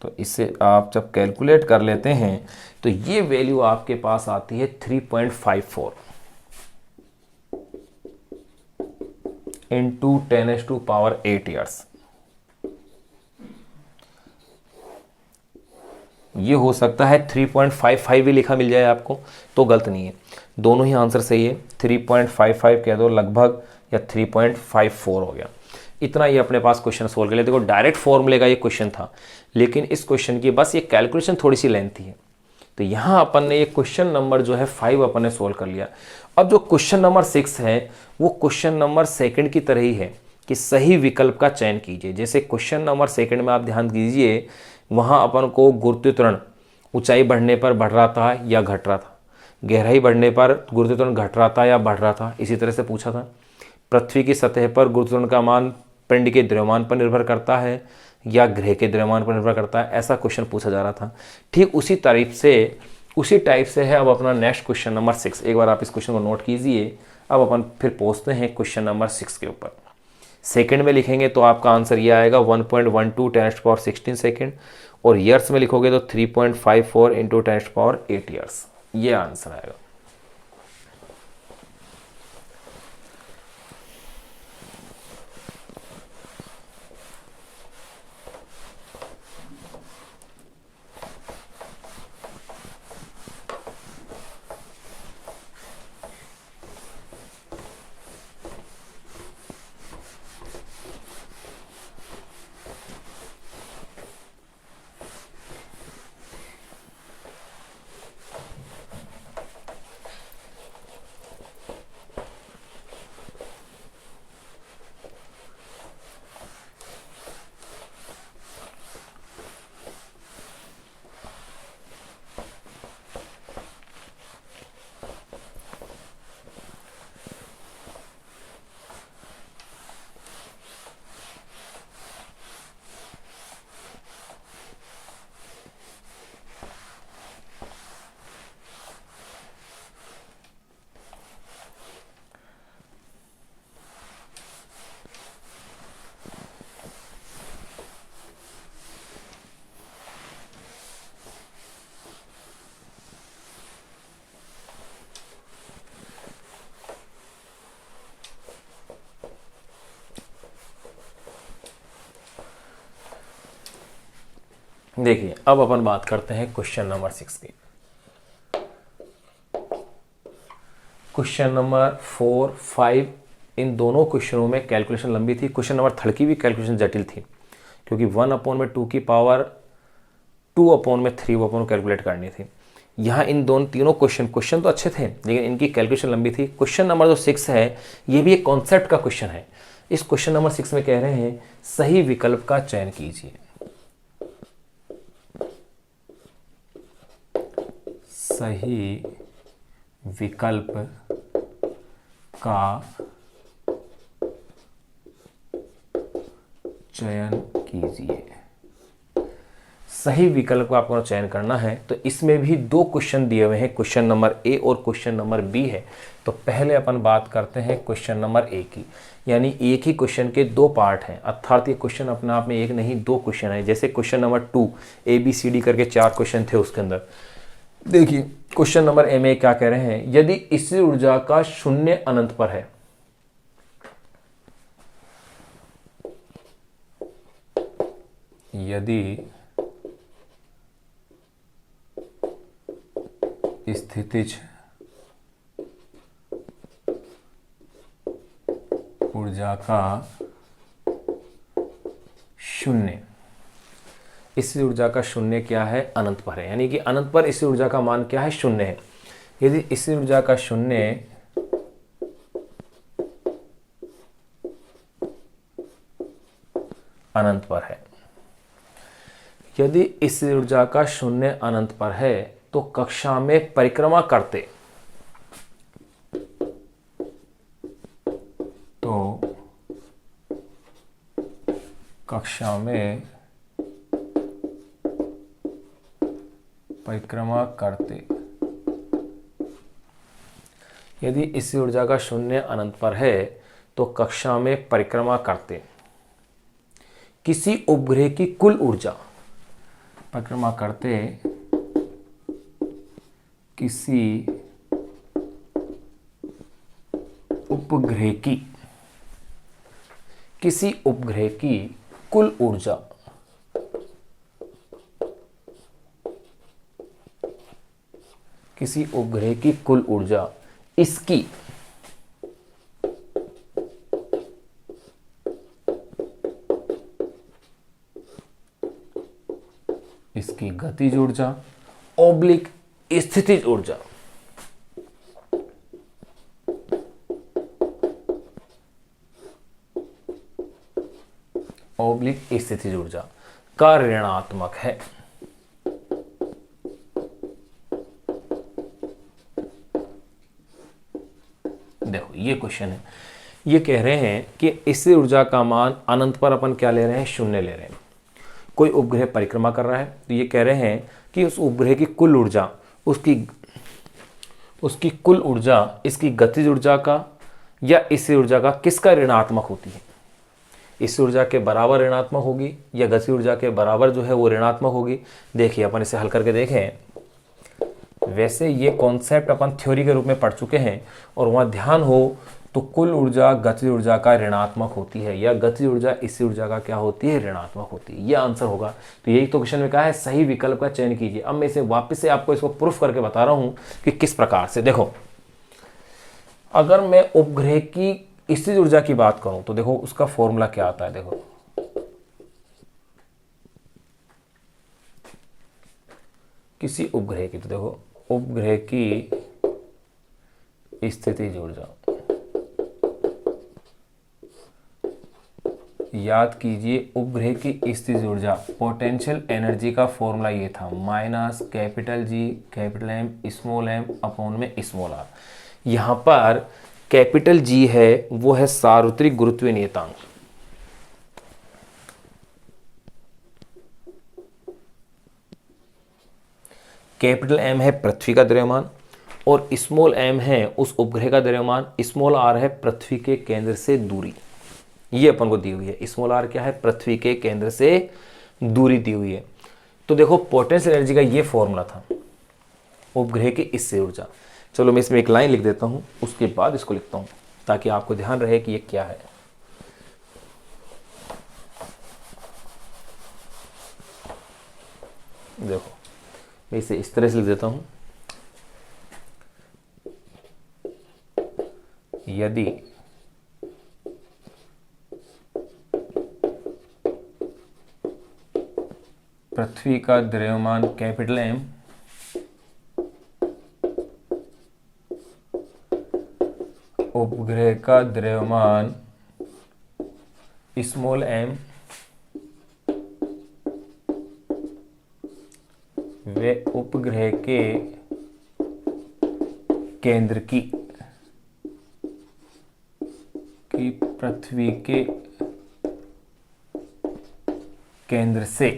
तो इसे आप जब कैलकुलेट कर लेते हैं तो ये वैल्यू आपके पास आती है 3.54 इंटू 10⁸ ईयर्स। ये हो सकता है 3.55 भी लिखा मिल जाए आपको तो गलत नहीं है, दोनों ही आंसर सही है। 3.55 कह दो लगभग, या 3.54 हो गया। इतना ही अपने पास क्वेश्चन सोल्व कर लिया। देखो डायरेक्ट फॉर्मूले का ये क्वेश्चन था, लेकिन इस क्वेश्चन की बस ये कैलकुलेशन थोड़ी सी लेंथी है। तो यहाँ अपन ने ये क्वेश्चन नंबर जो है 5 अपन ने सोल्व कर लिया। अब जो क्वेश्चन नंबर 6 है वो क्वेश्चन नंबर सेकंड की तरह ही है कि सही विकल्प का चयन कीजिए। जैसे क्वेश्चन नंबर सेकंड में आप ध्यान दीजिए, वहाँ अपन को गुरुत्व त्वरण ऊंचाई बढ़ने पर बढ़ रहा था या घट रहा था, गहराई बढ़ने पर गुरुत्वाकर्षण घट रहा था या बढ़ रहा था, इसी तरह से पूछा था। पृथ्वी की सतह पर गुरुत्वाकर्षण का मान पिंड के द्रव्यमान पर निर्भर करता है या ग्रह के द्रव्यमान पर निर्भर करता है, ऐसा क्वेश्चन पूछा जा रहा था। ठीक उसी टाइप से है अब अपना नेक्स्ट क्वेश्चन नंबर 6। एक बार आप इस क्वेश्चन को नोट कीजिए। अब अपन फिर पहुँचते हैं क्वेश्चन नंबर 6 के ऊपर। सेकंड में लिखेंगे तो आपका आंसर ये आएगा 1.12 10⁻16 सेकंड, और ईयर्स में लिखोगे तो 3.54 इंटू 10⁸8 ईयर्स, ये आंसर आएगा। देखिए अब अपन बात करते हैं क्वेश्चन नंबर 6 की। क्वेश्चन नंबर 4, 5 इन दोनों क्वेश्चनों में कैलकुलेशन लंबी थी। क्वेश्चन नंबर 3 की भी कैलकुलेशन जटिल थी, क्योंकि 1/2 की पावर 2/3 वो अपन कैलकुलेट करनी थी। यहाँ इन तीनों क्वेश्चन तो अच्छे थे, लेकिन इनकी कैलकुलेशन लंबी थी। क्वेश्चन नंबर जो 6 है ये भी एक कॉन्सेप्ट का क्वेश्चन है। इस क्वेश्चन नंबर 6 में कह रहे हैं सही विकल्प का चयन कीजिए। सही विकल्प का चयन कीजिए। सही विकल्प का आपको चयन करना है, तो इसमें भी 2 क्वेश्चन दिए हुए हैं, क्वेश्चन नंबर ए और क्वेश्चन नंबर बी है। तो पहले अपन बात करते हैं क्वेश्चन नंबर ए की, यानी एक ही क्वेश्चन के 2 पार्ट हैं, अर्थात ये क्वेश्चन अपने आप में एक नहीं 2 क्वेश्चन है। जैसे क्वेश्चन नंबर 2 ABCD करके 4 क्वेश्चन थे उसके अंदर। देखिए क्वेश्चन नंबर ए में क्या कह रहे हैं, यदि स्थिर ऊर्जा का शून्य अनंत पर है, यदि स्थितिज ऊर्जा का शून्य, स्थिर ऊर्जा का शून्य क्या है, अनंत पर है, यानी कि अनंत पर स्थिर ऊर्जा का मान क्या है, शून्य है। यदि स्थिर ऊर्जा का शून्य अनंत पर है, यदि स्थिर ऊर्जा का शून्य अनंत पर है, तो कक्षा में परिक्रमा करते यदि स्थिर ऊर्जा का शून्य अनंत पर है तो कक्षा में परिक्रमा करते किसी उपग्रह की कुल ऊर्जा, परिक्रमा करते किसी उपग्रह की कुल ऊर्जा, किसी उपग्रह की कुल ऊर्जा, इसकी गतिज ऊर्जा ऑब्लिक स्थितिज ऊर्जा, ऑब्लिक स्थितिज ऊर्जा का ऋणात्मक है। देखो ये क्वेश्चन है, ये कह रहे हैं कि स्थिर ऊर्जा का मान अनंत पर अपन क्या ले रहे हैं, शून्य ले रहे हैं। कोई उपग्रह परिक्रमा कर रहा है, तो ये कह रहे हैं कि उस उपग्रह की कुल ऊर्जा उसकी कुल ऊर्जा इसकी गतिज ऊर्जा का या स्थिर ऊर्जा का किसका ऋणात्मक होती है। इस ऊर्जा के बराबर ऋणात्मक होगी या गति ऊर्जा के बराबर जो है वो ऋणात्मक होगी। देखिए अपन इसे हल करके देखें। वैसे ये कॉन्सेप्ट अपन थ्योरी के रूप में पढ़ चुके हैं और वहाँ ध्यान हो तो कुल ऊर्जा गति ऊर्जा का ऋणात्मक होती है या गति ऊर्जा स्थिर ऊर्जा का क्या होती है, ऋणात्मक होती है। ये आंसर होगा। तो यही तो क्वेश्चन में कहा है सही विकल्प का चयन कीजिए। अब मैं इसे वापस से आपको इसको प्रूफ करके बता रहा हूँ कि किस प्रकार से। देखो अगर मैं उपग्रह की स्थिर ऊर्जा की बात करूं तो देखो उसका फॉर्मूला क्या आता है। देखो किसी उपग्रह की, तो देखो उपग्रह की स्थितिज ऊर्जा, याद कीजिए उपग्रह की स्थितिज ऊर्जा पोटेंशियल एनर्जी का फॉर्मूला ये था minus capital G capital M small M upon में स्मॉल आर। यहां पर कैपिटल जी है वो है सार्वत्रिक गुरुत्वीय नियतांक, कैपिटल एम है पृथ्वी का द्रव्यमान और स्मॉल एम है उस उपग्रह का द्रव्यमान, स्मॉल आर है पृथ्वी के केंद्र से दूरी। ये अपन को दी हुई है। स्मॉल आर क्या है, पृथ्वी के केंद्र से दूरी दी हुई है। तो देखो पोटेंशियल एनर्जी का ये फॉर्मूला था उपग्रह की स्थिर ऊर्जा। चलो मैं इसमें एक लाइन लिख देता हूं, उसके बाद इसको लिखता हूं ताकि आपको ध्यान रहे कि ये क्या है। देखो मैं इसे इस तरह से लिख देता हूं, यदि पृथ्वी का द्रव्यमान कैपिटल एम उपग्रह का द्रव्यमान स्मॉल एम वे उपग्रह के केंद्र की पृथ्वी के केंद्र से,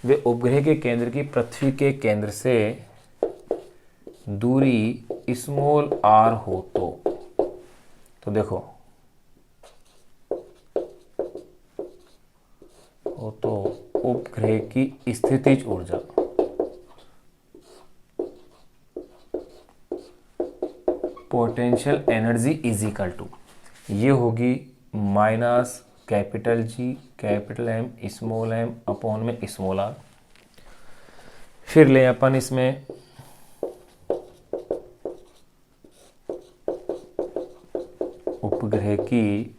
वे उपग्रह के केंद्र की पृथ्वी के केंद्र से दूरी स्मॉल आर हो तो देखो हो तो उपग्रह की स्थितिज ऊर्जा potential energy is equal to ये होगी minus capital G capital M small M upon में स्मॉल आर। फिर ले अपन इसमें उपग्रह की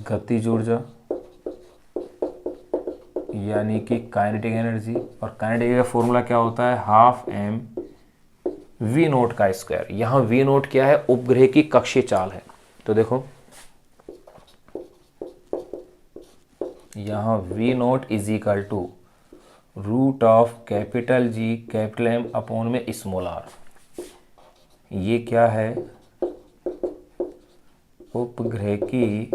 गतिज ऊर्जा यानी कि काइनेटिक एनर्जी, और काइनेटिक का फॉर्मूला क्या होता है, हाफ एम वी नोट का स्क्वायर। यहां वी नोट क्या है, उपग्रह की कक्षीय चाल है। तो देखो यहां v naught is equal to root of capital G capital M upon में स्मॉल आर। ये क्या है, उपग्रह की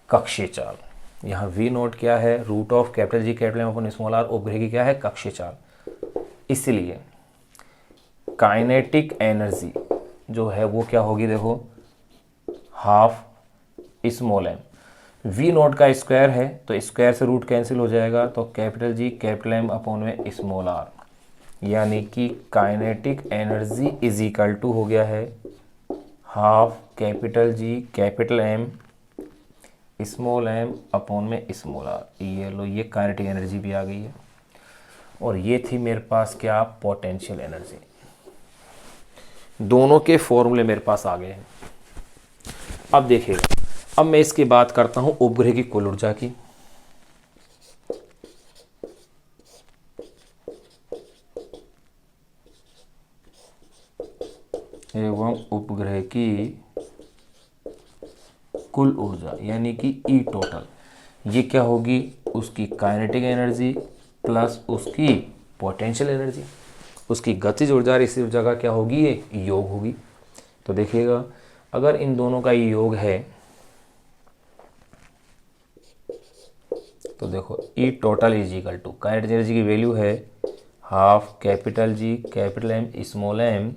कक्षीय चाल। यहाँ वी नोट क्या है, root of capital G capital M upon small r. उपग्रह की क्या है, कक्षीय चाल। इसलिए काइनेटिक एनर्जी जो है वो क्या होगी, देखो half small m, v naught का स्क्वायर है तो स्क्वायर से रूट कैंसिल हो जाएगा, तो capital G capital M upon में स्मॉल आर, यानी कि kinetic energy is equal to हो गया है half capital G capital M small M upon में स्मॉल आर। ये लो, ये काइनेटिक एनर्जी भी आ गई है। और ये थी मेरे पास क्या, पोटेंशियल एनर्जी। दोनों के फॉर्मूले मेरे पास आ गए हैं। अब देखिएगा, अब मैं इसकी बात करता हूं उपग्रह की कुल ऊर्जा की। एवं उपग्रह की कुल ऊर्जा यानी कि ई टोटल, ये क्या होगी, उसकी काइनेटिक एनर्जी प्लस उसकी पोटेंशियल एनर्जी। उसकी गतिज ऊर्जा और स्थिर ऊर्जा का क्या होगी, ये योग होगी। तो देखिएगा अगर इन दोनों का योग है तो देखो E total is equal to kinetic energy की वैल्यू है half capital G capital M small M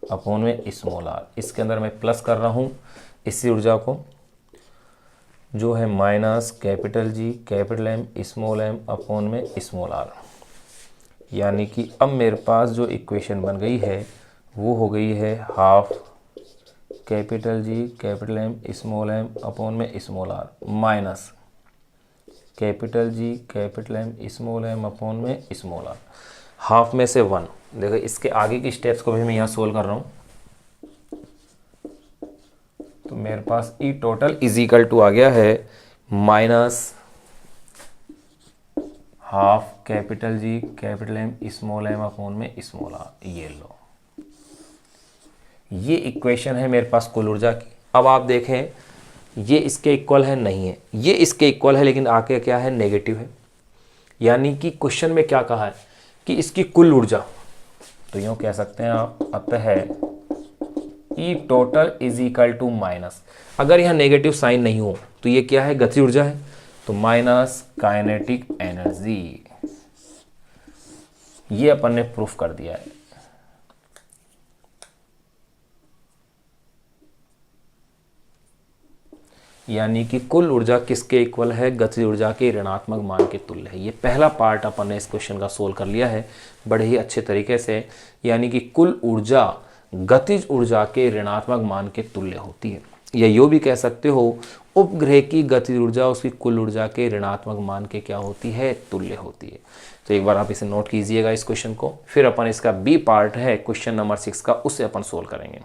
upon में स्मॉल आर। इसके अंदर मैं प्लस कर रहा हूँ इसी ऊर्जा को जो है minus capital G capital M small M upon में स्मॉल आर। यानी कि अब मेरे पास जो इक्वेशन बन गई है वो हो गई है half capital G capital M small M upon में small R minus capital G capital M small M upon में स्मॉल आर। हाफ में से 1, देखो इसके आगे की स्टेप्स को भी मैं यहाँ सोल्व कर रहा हूँ। तो मेरे पास E total is equal to आ गया है minus half capital G capital M small M upon में स्मॉल आर। ये लो, ये इक्वेशन है मेरे पास कुल ऊर्जा की। अब आप देखें ये इसके इक्वल है, नहीं है, ये इसके इक्वल है लेकिन आके क्या है, नेगेटिव है। यानी कि क्वेश्चन में क्या कहा है कि इसकी कुल ऊर्जा, तो यूँ कह सकते हैं आप अतः E total is equal to minus, अगर यहाँ नेगेटिव साइन नहीं हो तो ये क्या है, गति ऊर्जा है, तो माइनस काइनेटिक एनर्जी। ये अपन ने प्रूफ कर दिया है। यानी कि कुल ऊर्जा किसके इक्वल है, गतिज ऊर्जा के ऋणात्मक मान के तुल्य है। ये पहला पार्ट अपन ने इस क्वेश्चन का सोल्व कर लिया है बड़े ही अच्छे तरीके से। यानी कि कुल ऊर्जा गतिज ऊर्जा के ऋणात्मक मान के तुल्य होती है, या यूँ भी कह सकते हो उपग्रह की गतिज ऊर्जा उसकी कुल ऊर्जा के ऋणात्मक मान के क्या होती है, तुल्य होती है। तो एक बार आप इसे नोट कीजिएगा इस क्वेश्चन को, फिर अपन इसका बी पार्ट है क्वेश्चन नंबर 6 का, उससे अपन सोल्व करेंगे।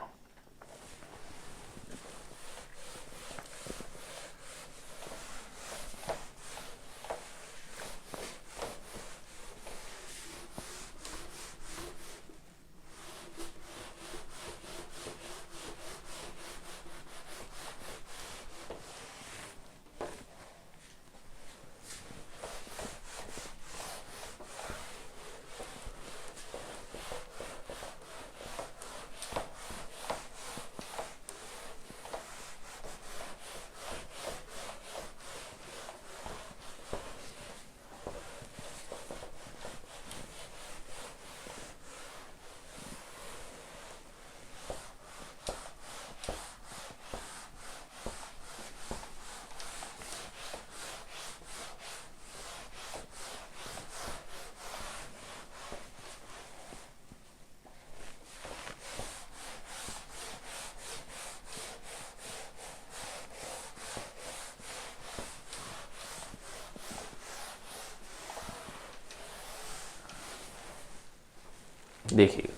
देखिए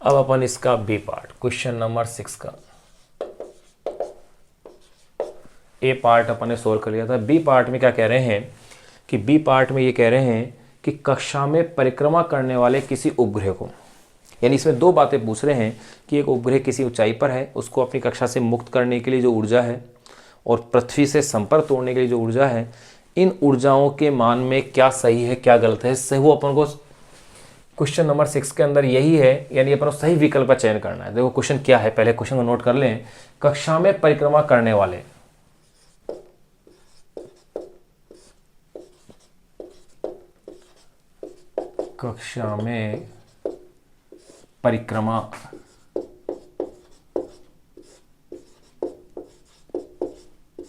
अब अपन इसका बी पार्ट क्वेश्चन नंबर 6 का ए पार्ट अपन ने सोल्व कर लिया था। बी पार्ट में क्या कह रहे हैं कि बी पार्ट में ये कह रहे हैं कि कक्षा में परिक्रमा करने वाले किसी उपग्रह को, यानी इसमें दो बातें पूछ रहे हैं कि एक उपग्रह किसी ऊंचाई पर है, उसको अपनी कक्षा से मुक्त करने के लिए जो ऊर्जा है और पृथ्वी से संपर्क तोड़ने के लिए जो ऊर्जा है, इन ऊर्जाओं के मान में क्या सही है क्या गलत है, इससे वो अपन को क्वेश्चन नंबर 6 के अंदर यही है। यानी अपन को सही विकल्प का चयन करना है। देखो क्वेश्चन क्या है, पहले क्वेश्चन को नोट कर लें। कक्षा में परिक्रमा करने वाले कक्षा में परिक्रमा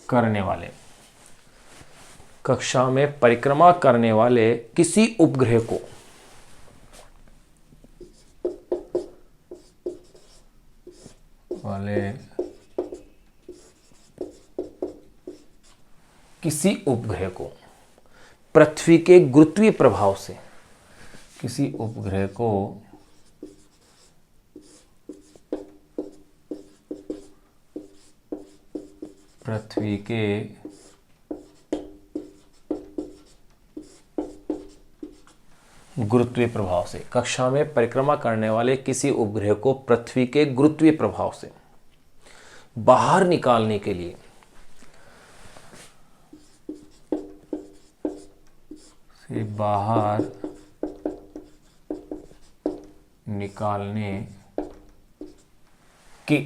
करने वाले कक्षा में परिक्रमा करने वाले किसी उपग्रह को पृथ्वी के गुरुत्वीय प्रभाव से किसी उपग्रह को पृथ्वी के गुरुत्वीय प्रभाव से, कक्षा में परिक्रमा करने वाले किसी उपग्रह को पृथ्वी के गुरुत्वीय प्रभाव से बाहर निकालने के लिए निकालने की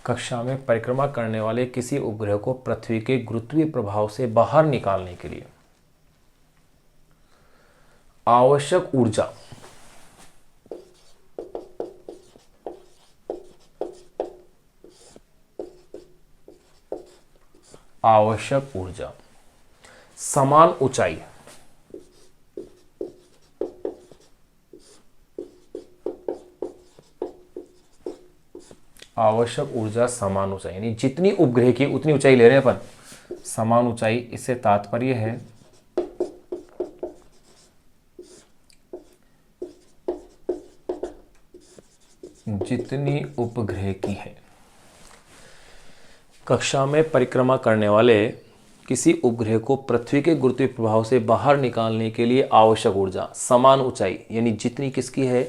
कक्षा में परिक्रमा करने वाले किसी उपग्रह को पृथ्वी के गुरुत्वीय प्रभाव से बाहर निकालने के लिए आवश्यक ऊर्जा समान ऊंचाई आवश्यक ऊर्जा समान ऊंचाई, यानी जितनी उपग्रह की उतनी ऊंचाई ले रहे हैं अपन, समान ऊंचाई। इससे तात्पर्य है जितनी उपग्रह की है। कक्षा में परिक्रमा करने वाले किसी उपग्रह को पृथ्वी के गुरुत्वीय प्रभाव से बाहर निकालने के लिए आवश्यक ऊर्जा समान ऊंचाई, यानी जितनी किसकी है,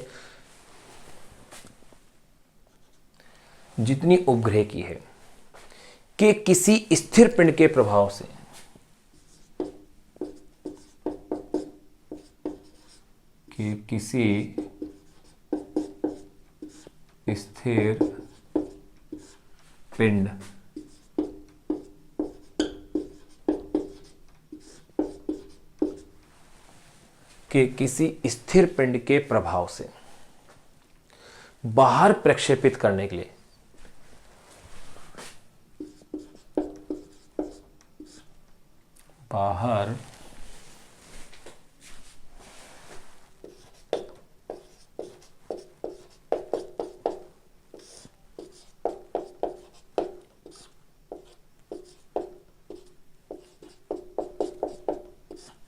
जितनी उपग्रह की है, कि किसी स्थिर पिंड के प्रभाव से किसी स्थिर पिंड किसी स्थिर पिंड के प्रभाव से बाहर प्रक्षेपित करने के लिए बाहर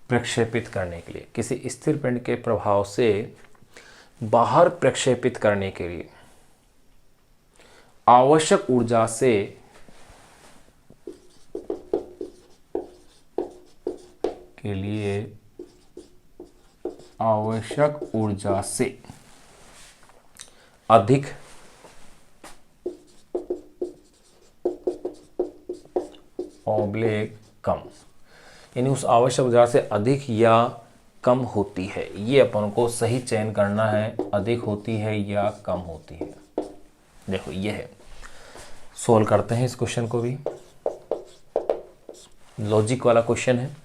प्रक्षेपित करने के लिए, किसी स्थिर पिंड के प्रभाव से बाहर प्रक्षेपित करने के लिए आवश्यक ऊर्जा से अधिक कम, यानी उस आवश्यक ऊर्जा से अधिक या कम होती है। ये अपन को सही चयन करना है, अधिक होती है या कम होती है। देखो ये है, सोल्व करते हैं इस क्वेश्चन को भी। लॉजिक वाला क्वेश्चन है।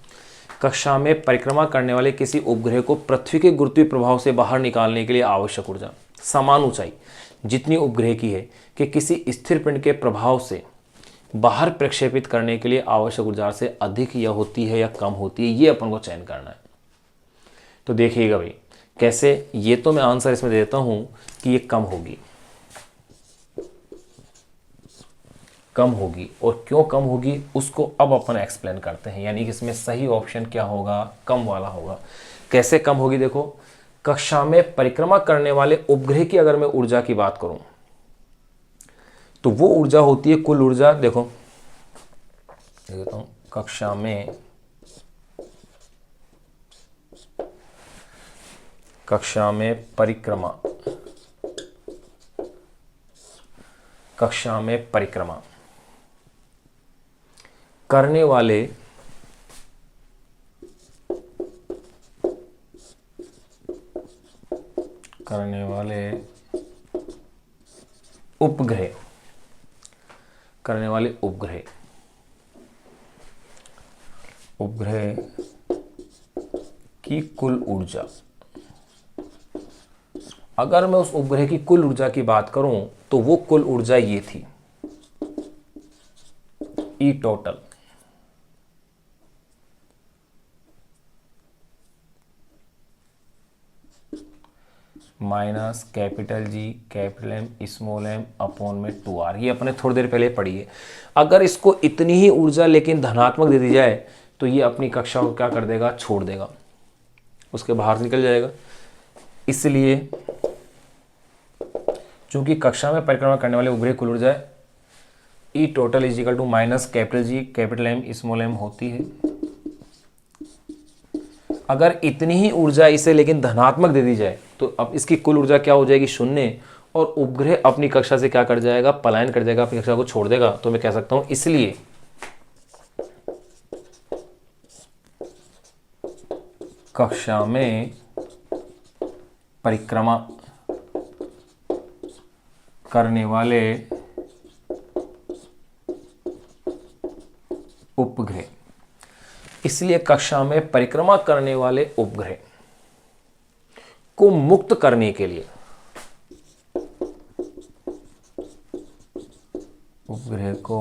कक्षा में परिक्रमा करने वाले किसी उपग्रह को पृथ्वी के गुरुत्वीय प्रभाव से बाहर निकालने के लिए आवश्यक ऊर्जा समान ऊंचाई, जितनी उपग्रह की है, कि किसी स्थिर पिंड के प्रभाव से बाहर प्रक्षेपित करने के लिए आवश्यक ऊर्जा से अधिक या होती है या कम होती है। ये अपन को चयन करना है। तो देखिएगा भाई कैसे, ये तो मैं आंसर इसमें देता हूं कि ये कम होगी, और क्यों कम होगी उसको अब अपन एक्सप्लेन करते हैं। यानी कि इसमें सही ऑप्शन क्या होगा, कम वाला होगा। कैसे कम होगी, देखो कक्षा में परिक्रमा करने वाले उपग्रह की अगर मैं ऊर्जा की बात करूं तो वो ऊर्जा होती है कुल ऊर्जा। देखो देता हूं, कक्षा में परिक्रमा करने वाले उपग्रह की कुल ऊर्जा, अगर मैं उस उपग्रह की कुल ऊर्जा की बात करूं तो वो कुल ऊर्जा ये थी, E total minus capital G capital M small M upon में 2r। ये अपने थोड़ी देर पहले पढ़ी है। अगर इसको इतनी ही ऊर्जा लेकिन धनात्मक दे दी जाए तो ये अपनी कक्षा को क्या कर देगा, छोड़ देगा, उसके बाहर निकल जाएगा। इसलिए चूंकि कक्षा में परिक्रमा करने वाले उपग्रह कुल ऊर्जा E total is equal to minus capital G capital M small M होती है। अगर इतनी ही ऊर्जा इसे लेकिन धनात्मक दे दी जाए तो अब इसकी कुल ऊर्जा क्या हो जाएगी, शून्य, और उपग्रह अपनी कक्षा से क्या कर जाएगा, पलायन कर जाएगा, अपनी कक्षा को छोड़ देगा। तो मैं कह सकता हूं इसलिए कक्षा में परिक्रमा करने वाले उपग्रह, इसलिए कक्षा में परिक्रमा करने वाले उपग्रह को मुक्त करने के लिए, उपग्रह को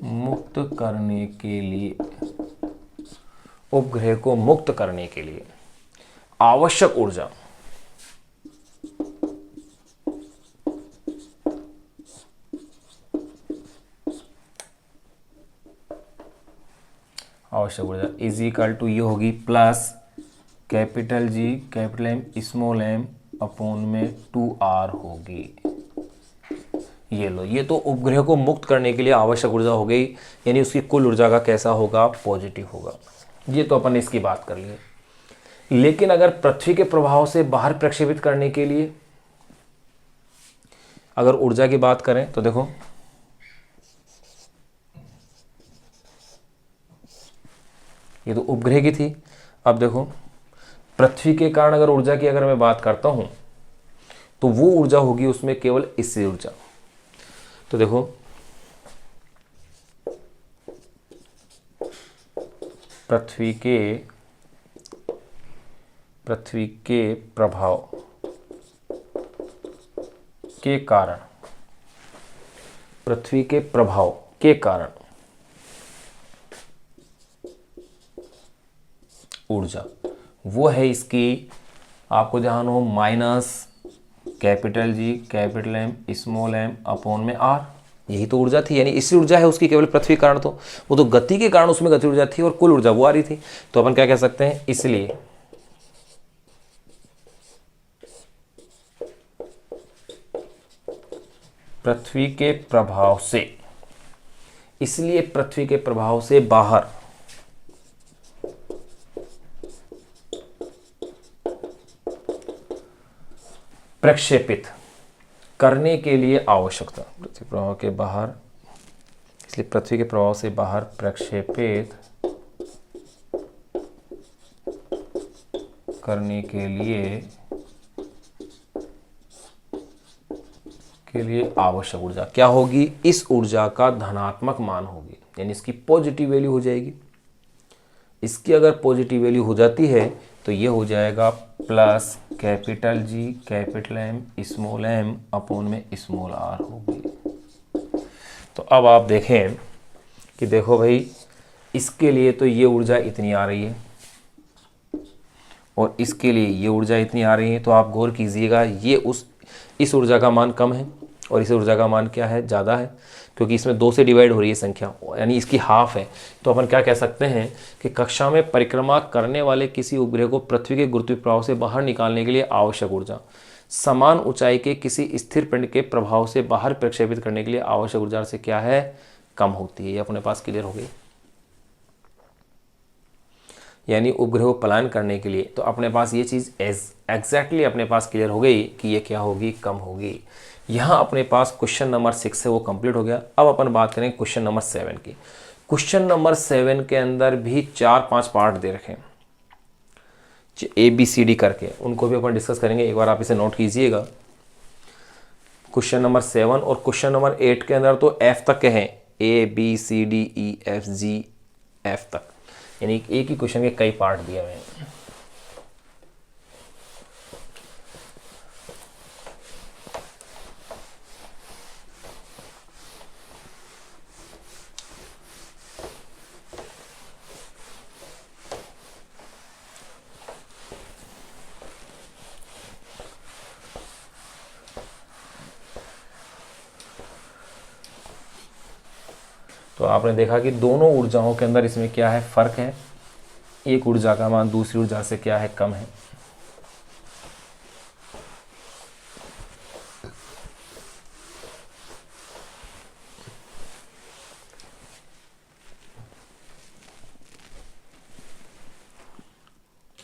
मुक्त करने के लिए, उपग्रह को मुक्त करने के लिए आवश्यक ऊर्जा इज इक्वल टू ये होगी plus capital G capital M small M upon में 2r होगी। ये लो, ये तो उपग्रह को मुक्त करने के लिए आवश्यक ऊर्जा हो गई, यानी उसकी कुल ऊर्जा का कैसा होगा, पॉजिटिव होगा। ये तो अपन ने इसकी बात कर ली। लेकिन अगर पृथ्वी के प्रभाव से बाहर प्रक्षेपित करने के लिए अगर ऊर्जा की बात करें तो देखो, ये तो उपग्रह की थी। अब देखो पृथ्वी के कारण अगर ऊर्जा की अगर मैं बात करता हूं तो वो ऊर्जा होगी उसमें केवल इससे ऊर्जा। तो देखो पृथ्वी के प्रभाव के कारण, पृथ्वी के प्रभाव के कारण ऊर्जा वो है इसकी, आपको ध्यान हो, minus capital G capital M small M upon में r। यही तो ऊर्जा थी, यानी इसकी ऊर्जा है उसकी केवल पृथ्वी के कारण। तो वो तो गति के कारण उसमें गति ऊर्जा थी और कुल ऊर्जा वो आ रही थी। तो अपन क्या कह सकते हैं, इसलिए पृथ्वी के प्रभाव से, इसलिए पृथ्वी के प्रभाव से बाहर प्रक्षेपित करने के लिए आवश्यकता, पृथ्वी प्रभाव के बाहर, इसलिए पृथ्वी के प्रभाव से बाहर प्रक्षेपित करने के लिए आवश्यक ऊर्जा क्या होगी, इस ऊर्जा का धनात्मक मान होगी, यानी इसकी पॉजिटिव वैल्यू हो जाएगी। इसकी अगर पॉजिटिव वैल्यू हो जाती है तो ये हो जाएगा plus capital G capital M small M upon में स्मॉल आर होगी। तो अब आप देखें कि देखो भाई, इसके लिए तो ये ऊर्जा इतनी आ रही है और इसके लिए ये ऊर्जा इतनी आ रही है। तो आप गौर कीजिएगा, ये इस ऊर्जा का मान कम है और इस ऊर्जा का मान क्या है, ज़्यादा है, क्योंकि इसमें 2 से डिवाइड हो रही है संख्या, यानी इसकी हाफ है। तो अपन क्या कह सकते हैं कि कक्षा में परिक्रमा करने वाले किसी उपग्रह को पृथ्वी के गुरुत्वीय प्रभाव से बाहर निकालने के लिए आवश्यक ऊर्जा समान ऊंचाई के किसी स्थिर पिंड के प्रभाव से बाहर प्रक्षेपित करने के लिए आवश्यक ऊर्जा से क्या है, कम होती है। ये अपने पास क्लियर हो गई। यानी उपग्रह को पलायन करने के लिए तो अपने पास ये चीज़ एग्जैक्टली अपने पास क्लियर हो गई कि ये क्या होगी, कम होगी। यहाँ अपने पास क्वेश्चन नंबर 6 है वो कंप्लीट हो गया। अब अपन बात करें क्वेश्चन नंबर 7 की। क्वेश्चन नंबर 7 के अंदर भी 4-5 पार्ट दे रखे हैं ABCD करके, उनको भी अपन डिस्कस करेंगे। एक बार आप इसे नोट कीजिएगा। क्वेश्चन नंबर 7 और क्वेश्चन नंबर 8 के अंदर तो F तक के हैं, ABCDEFGF तक, यानी एक ही क्वेश्चन के कई पार्ट दिए हुए हैं। तो आपने देखा कि दोनों ऊर्जाओं के अंदर इसमें क्या है, फर्क है। एक ऊर्जा का मान दूसरी ऊर्जा से क्या है, कम है।